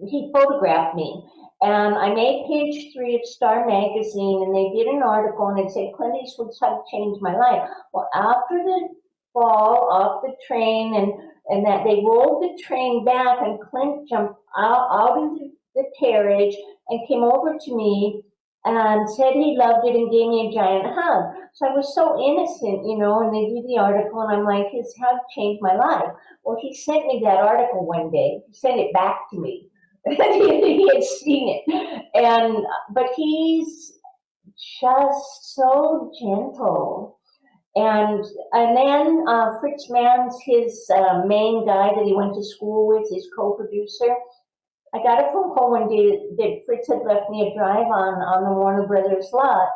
He photographed me. And I made page 3 of Star magazine, and they did an article, and it said, Clint Eastwood's how changed my life. Well, after the fall off the train, and that they rolled the train back, and Clint jumped out of the carriage and came over to me and said he loved it and gave me a giant hug. So I was so innocent, you know, and they do the article, and I'm like, his hug changed my life. Well, he sent me that article one day. He sent it back to me. He had seen it. But he's just so gentle. And then Fritz Mann's his main guy that he went to school with, his co-producer. I got a phone call one day that Fritz had left me a drive on the Warner Brothers lot.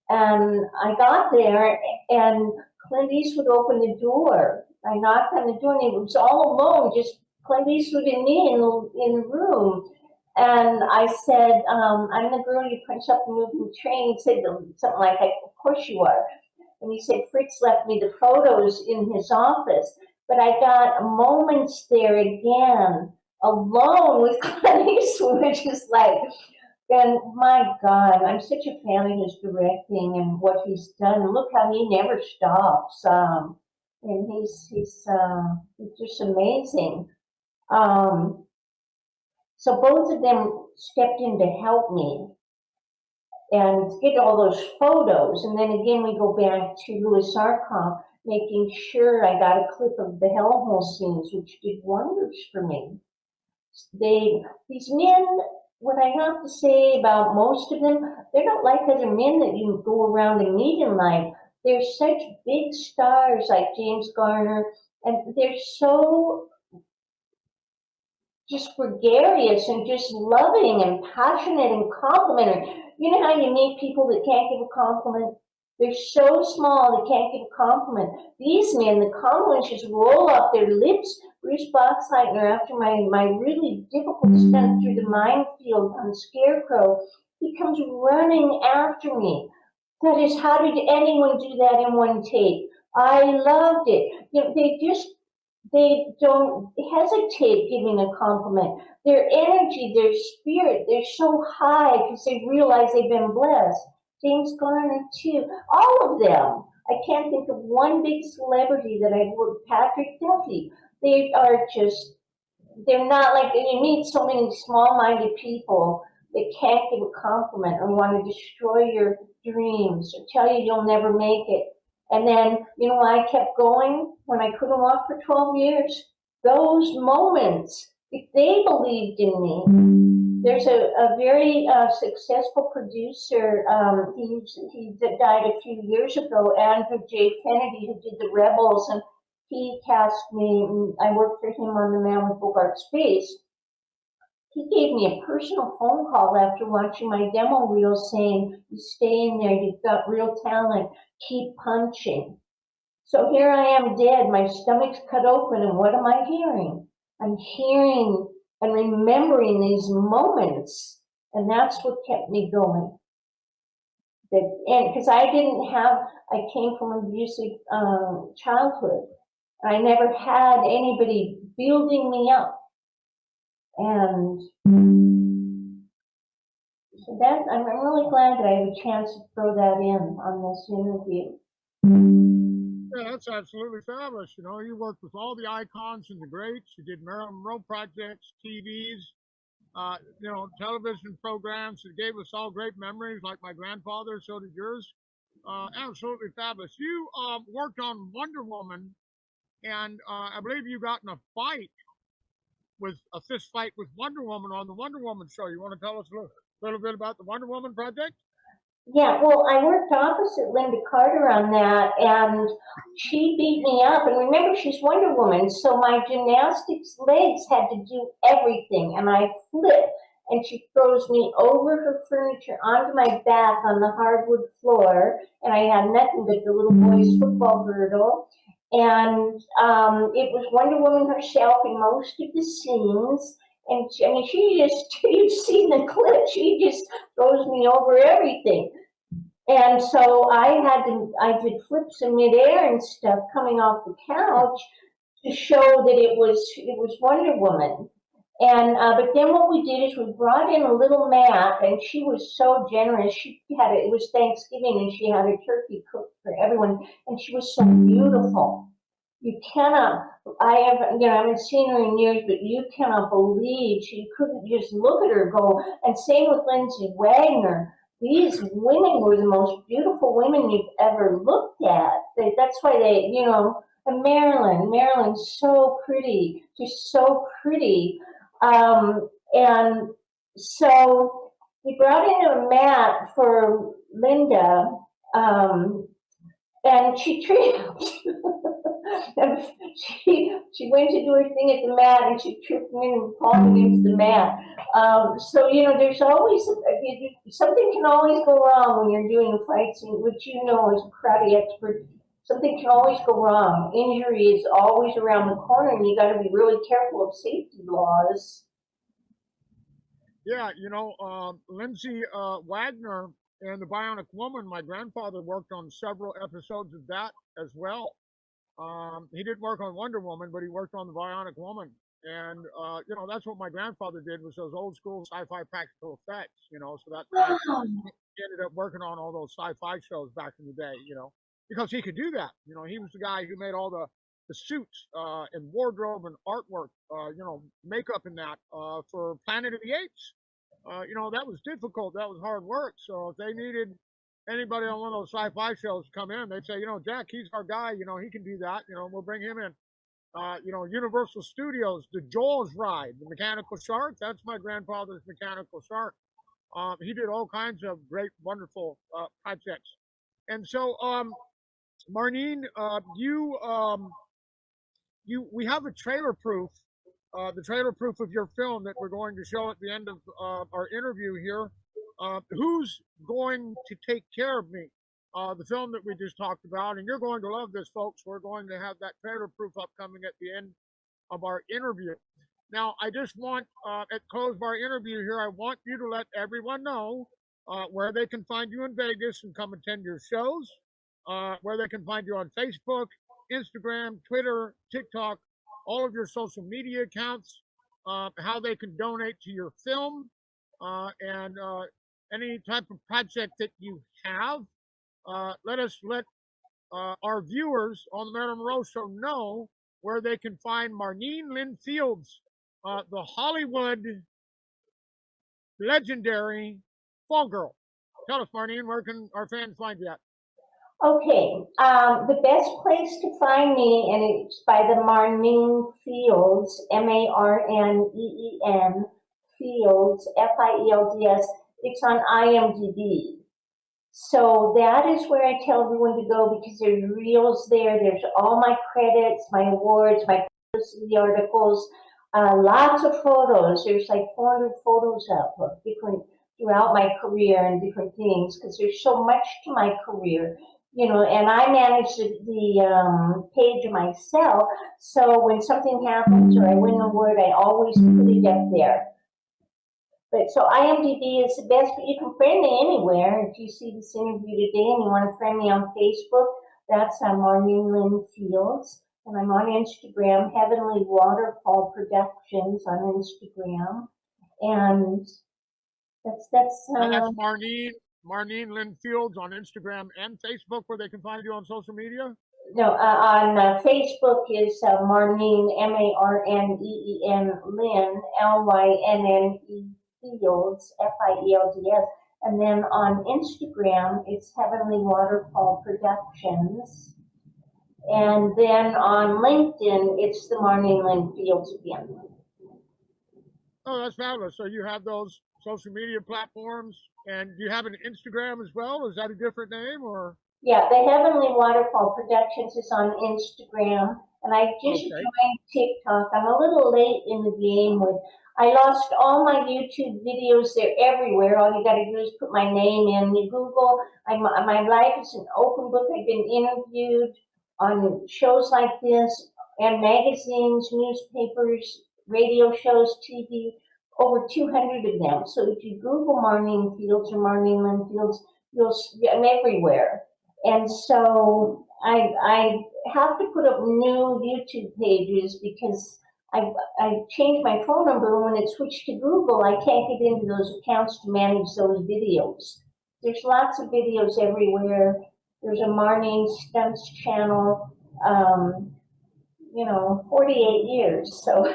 And I got there, and Clint Eastwood opened the door. I knocked on the door, and it was all alone, just Clint Eastwood and me in the room. And I said, I'm the girl you punch up and move in the train. He said something like, of course you are. And he said, Fritz left me the photos in his office. But I got moments there again, alone with Clint Eastwood, which is like, and my God, I'm such a fan of his directing and what he's done. Look how he never stops. And he's just amazing. So both of them stepped in to help me and get all those photos. And then again, we go back to Louis Arkoff, making sure I got a clip of the hellhole scenes, which did wonders for me. These men, what I have to say about most of them, they're not like other men that you go around and meet in life. They're such big stars like James Garner, and they're so just gregarious and just loving and passionate and complimentary. You know how you meet people that can't give a compliment? They're so small they can't give a compliment. These men, the compliments just roll off their lips. Bruce Boxleitner, after my really difficult stunt through the minefield on Scarecrow, he comes running after me. That is, how did anyone do that in one take? I loved it. You know, they don't hesitate giving a compliment. Their energy, their spirit, they're so high because they realize they've been blessed. James Garner, too. All of them. I can't think of one big celebrity that I've worked. Patrick Duffy. They are just, they're not like, you meet so many small-minded people that can't give a compliment or want to destroy your dreams or tell you you'll never make it. And then, you know, I kept going when I couldn't walk for 12 years. Those moments, if they believed in me, there's a very successful producer. He died a few years ago, Andrew J. Kennedy, who did The Rebels, and he cast me. I worked for him on The Man with Bogart's Face. He gave me a personal phone call after watching my demo reel saying, you stay in there, you've got real talent, keep punching. So here I am dead, my stomach's cut open, and what am I hearing? I'm hearing and remembering these moments, and that's what kept me going. Because I came from an abusive childhood. I never had anybody building me up. And so that, I'm really glad that I have a chance to throw that in on this interview. Yeah, that's absolutely fabulous. You know, you worked with all the icons and the greats. You did Marilyn Monroe projects, TVs, television programs that gave us all great memories, like my grandfather. So did yours. Absolutely fabulous. You worked on Wonder Woman, and I believe you got in a fight with a fist fight with Wonder Woman on the Wonder Woman show. You want to tell us a little bit about the Wonder Woman project? Yeah, well, I worked opposite Linda Carter on that, and she beat me up. And remember, she's Wonder Woman, so my gymnastics legs had to do everything, and I flip, and she throws me over her furniture onto my back on the hardwood floor, and I had nothing but the little boy's football girdle. And it was Wonder Woman herself in most of the scenes. And I mean, she just, you've seen the clip, she just throws me over everything. And so I did flips in midair and stuff coming off the couch to show that it was Wonder Woman. And but then what we did is we brought in a little mat, and she was so generous. It was Thanksgiving, and she had a turkey cooked for everyone, and she was so beautiful. You cannot. I haven't seen her in years, but you cannot believe she couldn't just look at her go. And same with Lindsay Wagner. These women were the most beautiful women you've ever looked at. That's why and Marilyn's so pretty. She's so pretty. And so we brought in a mat for Linda, and she treated she went to do her thing at the mat, and she tripped me and falling into the mat. So there's always something can always go wrong when you're doing a fight scene, which as a karate expert. Something can always go wrong. Injury is always around the corner, and you got to be really careful of safety laws. Yeah, Lindsay Wagner and the Bionic Woman. My grandfather worked on several episodes of that as well. He didn't work on Wonder Woman, but he worked on the Bionic Woman, and that's what my grandfather did, was those old school sci-fi practical effects. So that he ended up working on all those sci-fi shows back in the day. Because he could do that. He was the guy who made all the suits and wardrobe and artwork, makeup and that for Planet of the Apes. That was difficult. That was hard work. So if they needed anybody on one of those sci-fi shows to come in, they'd say, Jack, he's our guy. He can do that. We'll bring him in. Universal Studios, the Jaws ride, the mechanical shark. That's my grandfather's mechanical shark. He did all kinds of great, wonderful projects. And so, Marneen, we have a trailer proof, the trailer proof of your film that we're going to show at the end of our interview here. Who's going to take care of me? The film that we just talked about, and you're going to love this, folks. We're going to have that trailer proof upcoming at the end of our interview. Now, I just want, at close of our interview here, I want you to let everyone know where they can find you in Vegas and come attend your shows, where they can find you on Facebook, Instagram, Twitter, TikTok, all of your social media accounts, how they can donate to your film, and any type of project that you have. Let our viewers on the Marilyn Monroe Show know where they can find Marneen Fields, the Hollywood legendary Fall Girl. Tell us, Marneen, where can our fans find you at? Okay, the best place to find me, and it's by the Marneen Fields, Marneen Fields, Fields. It's on IMDb. So that is where I tell everyone to go, because there's reels there. There's all my credits, my awards, my publicity articles, lots of photos. There's like 400 photos up of different throughout my career and different things, because there's so much to my career. And I manage the page myself. So when something happens or I win an award, I always put it up there. But so IMDb is the best, but you can friend me anywhere. If you see this interview today and you want to friend me on Facebook, that's Marneen Fields. And I'm on Instagram, Heavenly Waterfall Productions on Instagram. And that's Marneen Fields on Instagram and Facebook, where they can find you on social media. No, on Facebook is Marneen, Marneen, Lynn, Lynnne Fields, Fields. And then on Instagram, it's Heavenly Waterfall Productions. And then on LinkedIn, it's the Marneen Lynn Fields again. Oh, that's fabulous. So you have those social media platforms, and do you have an Instagram as well? Is that a different name, or? Yeah, the Heavenly Waterfall Productions is on Instagram, and I just joined TikTok. I'm a little late in the game I lost all my YouTube videos. They're everywhere. All you got to do is put my name in. You Google. My life is an open book. I've been interviewed on shows like this and magazines, newspapers, radio shows, TV, over 200 of them. So if you Google Marneen Fields or Marneen Lynn Fields, I'm everywhere. And so I have to put up new YouTube pages because I changed my phone number, and when it switched to Google, I can't get into those accounts to manage those videos. There's lots of videos everywhere. There's a Marneen Stunts channel, 48 years, so.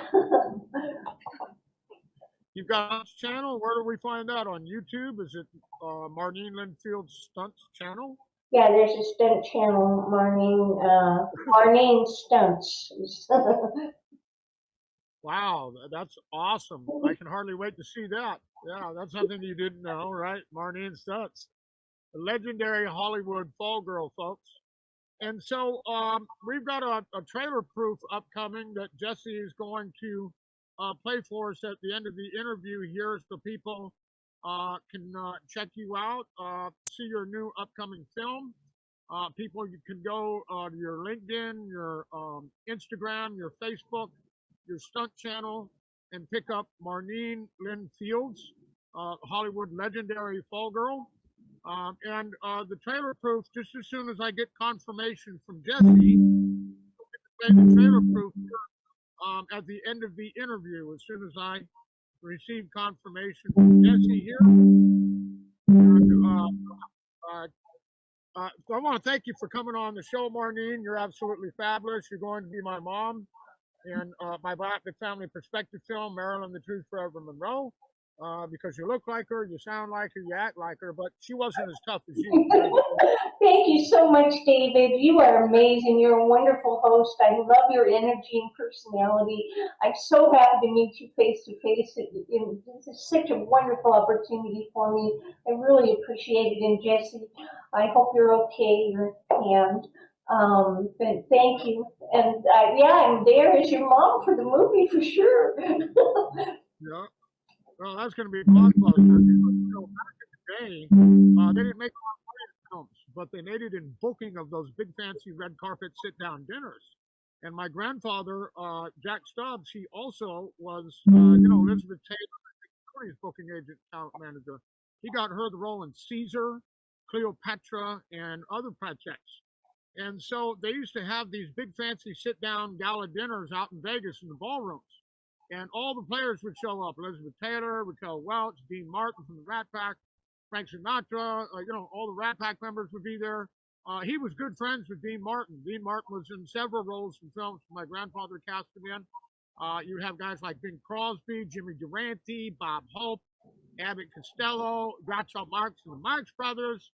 You've got a channel? Where do we find that? On YouTube? Is it Marneen Lynn Fields Stunts channel? Yeah, there's a stunt channel, Marneen Stunts. Wow, that's awesome. I can hardly wait to see that. Yeah, that's something you didn't know, right? Marneen Stunts, the legendary Hollywood fall girl, folks. And so we've got a trailer proof upcoming that Jesse is going to play for us at the end of the interview here, so people can check you out, see your new upcoming film. People, you can go to your LinkedIn, your Instagram, your Facebook, your stunt channel, and pick up Marneen Lynn Fields, Hollywood legendary fall girl. And the trailer proof, just as soon as I get confirmation from Jesse, the trailer proof at the end of the interview, as soon as I receive confirmation from Jesse here. And, so I want to thank you for coming on the show, Marneen. You're absolutely fabulous. You're going to be my mom in my Black Family Perspective film, Marilyn, the Truth for Irwin Monroe, because you look like her, you sound like her, you act like her, but she wasn't as tough as you. Thank you so much, David. You are amazing. You're a wonderful host. I love your energy and personality. I'm so happy to meet you face to face. This is such a wonderful opportunity for me. I really appreciate it. And Jesse, I hope you're okay, your hand. But thank you. And I'm there as your mom for the movie for sure. Yeah. Well, that's going to be a blockbuster. Back in the day, they didn't make a lot of films, but they made it in booking of those big fancy red carpet sit-down dinners. And my grandfather, Jack Stubbs, he also was, Elizabeth Taylor's booking agent, talent manager. He got her the role in Caesar, Cleopatra, and other projects. And so they used to have these big fancy sit-down gala dinners out in Vegas in the ballrooms. And all the players would show up. Elizabeth Taylor, Raquel Welch, Dean Martin from the Rat Pack, Frank Sinatra, all the Rat Pack members would be there. He was good friends with Dean Martin. Dean Martin was in several roles in films my grandfather cast him in. You have guys like Bing Crosby, Jimmy Durante, Bob Hope, Abbott Costello, Groucho Marx and the Marx Brothers.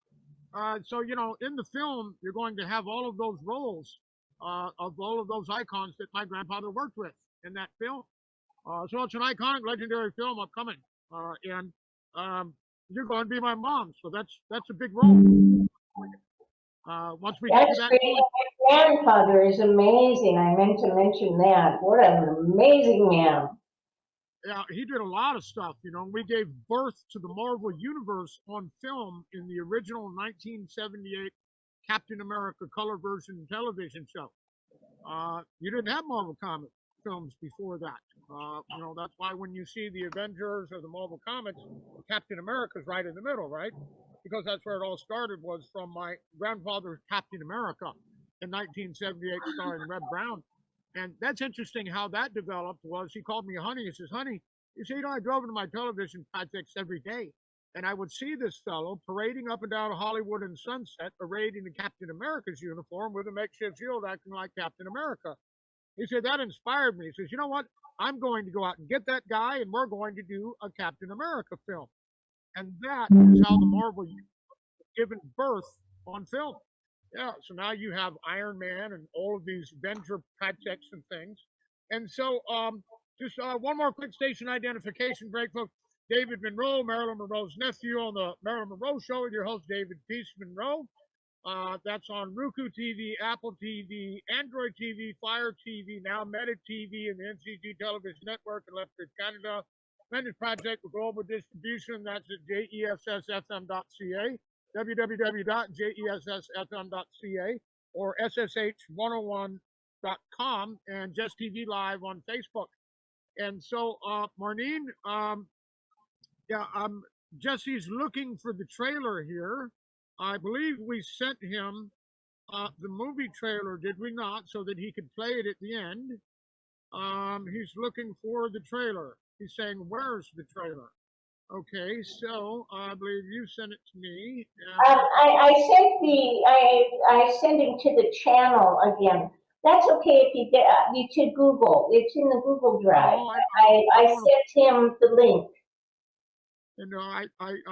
So, in the film, you're going to have all of those roles of all of those icons that my grandfather worked with in that film. So it's an iconic, legendary film upcoming, and you're going to be my mom, so that's a big role. Once we get to that point, my grandfather is amazing. I meant to mention that. What an amazing man! Yeah, he did a lot of stuff. We gave birth to the Marvel Universe on film in the original 1978 Captain America color version television show. You didn't have Marvel Comics films before that. That's why when you see the Avengers or the Marvel Comics, Captain America's right in the middle, right? Because that's where it all started, was from my grandfather's Captain America in 1978, starring Red Brown. And that's interesting how that developed. Was he called me honey. He says, honey, you see, I drove into my television projects every day. and I would see this fellow parading up and down Hollywood and Sunset, arrayed in Captain America's uniform with a makeshift shield, acting like Captain America. He said that inspired me. He says, you know what? I'm going to go out and get that guy, and we're going to do a Captain America film. And that is how the Marvel Universe was given birth on film. Yeah, so now you have Iron Man and all of these Avenger projects and things. And so, just one more quick station identification break, folks. David Monroe, Marilyn Monroe's nephew, on the Marilyn Monroe Show with your host, David Peace Monroe. That's on Roku TV, Apple TV, Android TV, Fire TV, now Meta TV, and the NCG Television Network in Lethbridge, Canada. Passionistas Project with global distribution. That's at jessfm.ca, www.jessfm.ca, or ssh101.com, and Jess TV Live on Facebook. And so, Marneen, Jesse's looking for the trailer here. I believe we sent him the movie trailer, did we not, so that he could play it at the end. He's looking for the trailer. He's saying, where's the trailer? Okay, so I believe you sent it to me. I sent him to the channel again. That's okay if you get you to Google. It's in the Google Drive. Oh, I sent him the link. And I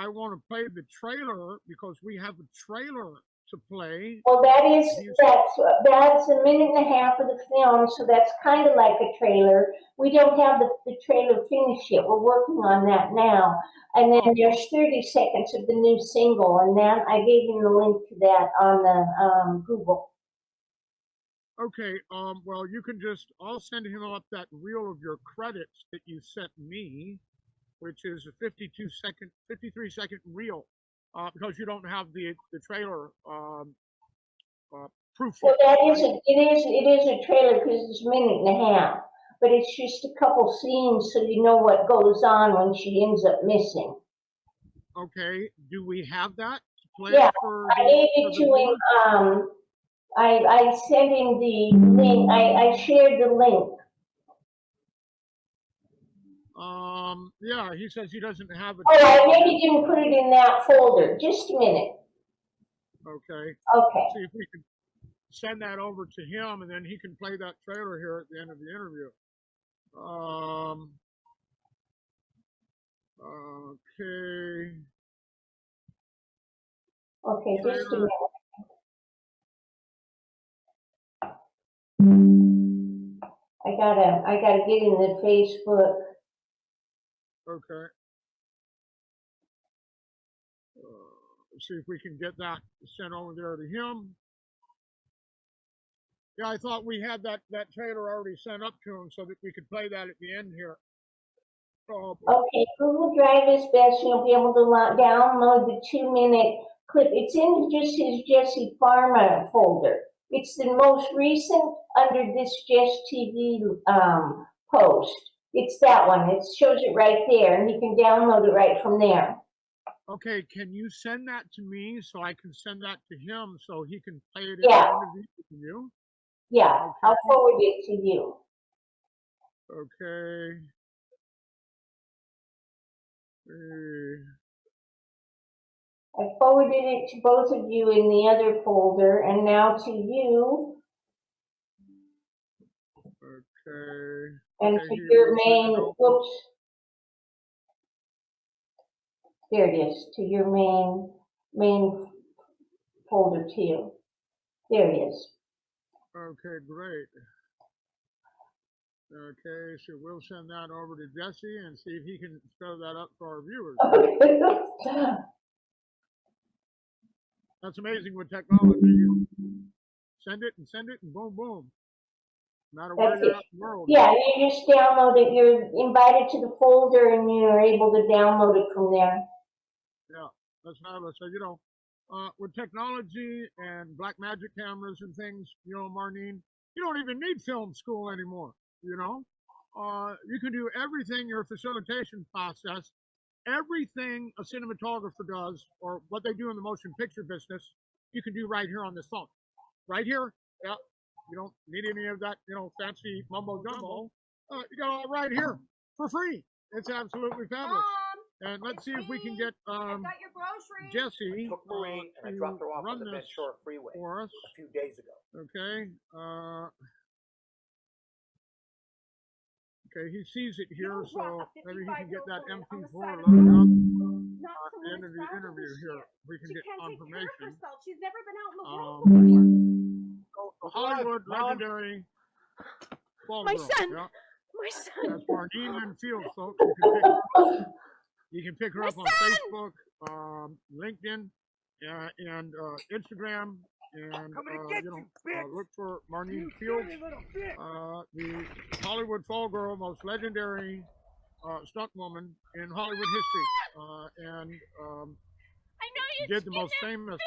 want to play the trailer because we have a trailer to play. Well, that's a minute and a half of the film, so that's kind of like a trailer. We don't have the trailer finished yet. We're working on that now. And then there's 30 seconds of the new single, and then I gave him the link to that on the Google. Okay, well, you can I'll send him up that reel of your credits that you sent me, which is a 53-second reel, because you don't have the trailer proof. Well, it is a trailer because it's a minute and a half, but it's just a couple scenes so you know what goes on when she ends up missing. Okay, do we have that to play? Yeah, I gave it to him. I sent him the link. I shared the link. Yeah, he says he doesn't have it. Oh, I maybe didn't put it in that folder. Just a minute. Okay. Okay. See if we can send that over to him, and then he can play that trailer here at the end of the interview. Okay. Okay, just a minute. I gotta get in the Facebook. Okay. See if we can get that sent over there to him. Yeah, I thought we had that trailer already sent up to him so that we could play that at the end here. Okay, Google Drive is best. You'll be able to download the 2-minute clip. It's in just his Jesse Pharma folder. It's the most recent under this Jess TV post. It's that one. It shows it right there, and you can download it right from there. Okay, can you send that to me so I can send that to him so he can play it at Yeah. the end of the interview? Yeah, Okay. I'll forward it to you. Okay. I forwarded it to both of you in the other folder, and now to you. Okay. And Okay, to your main, whoops. There it is, to your main folder too. There it is. Okay, great. Okay, so we'll send that over to Jesse and see if he can throw that up for our viewers. That's amazing with technology. You send it, and boom, boom. No matter where you're at in the world. Yeah, you just download it. You're invited to the folder, and you're able to download it from there. Yeah, that's fabulous. So, with technology and black magic cameras and things, Marneen, you don't even need film school anymore, You can do everything, your facilitation process, everything a cinematographer does, or what they do in the motion picture business, you can do right here on this phone. Right here. Yeah. You don't need any of that, fancy mumbo jumbo. You got all right here for free. It's absolutely fabulous. And let's see if we can get I've got your groceries. Jesse Took Marine and I dropped her off on the Bend Shore Freeway for us a few days ago. Okay. Okay, he sees it here, so maybe he can get that MP4 loaded up. At the end of the interview here, we can get confirmation. She's never been out in the world before. Hollywood legendary ball My girl. son. Yeah. My son. That's Marneen Fields, folks. You can pick her up on Facebook, LinkedIn, and Instagram, and look for Marneen Fields, the Hollywood fall girl, most legendary stunt woman in Hollywood history, and I know you did the most famous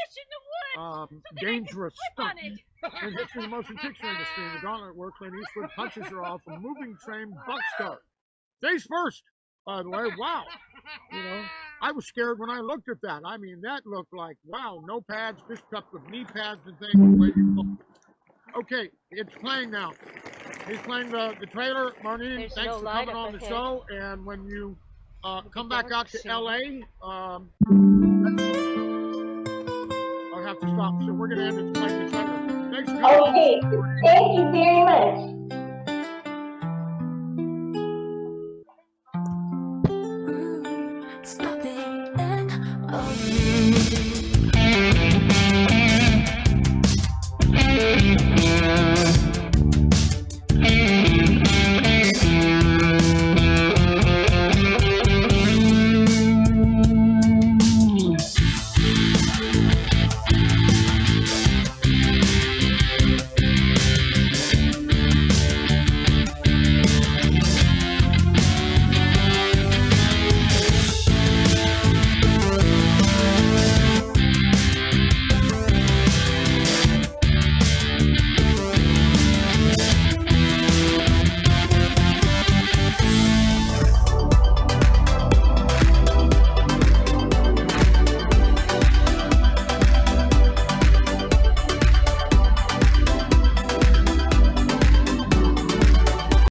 dangerous stunt in history of the motion picture industry in the Garner, where Clint Eastwood punches her off a moving train boxcar. Face first, by the way. Wow. You know, I was scared when I looked at that. I mean, that looked like, wow, no pads, just cupped with knee pads and things. Okay, it's playing now. He's playing the trailer. Marneen, thanks for coming on the show. And when you come back out to LA, I'll have to stop. So we're going to end it playing the trailer. Thanks for coming on. Okay, thank you very much.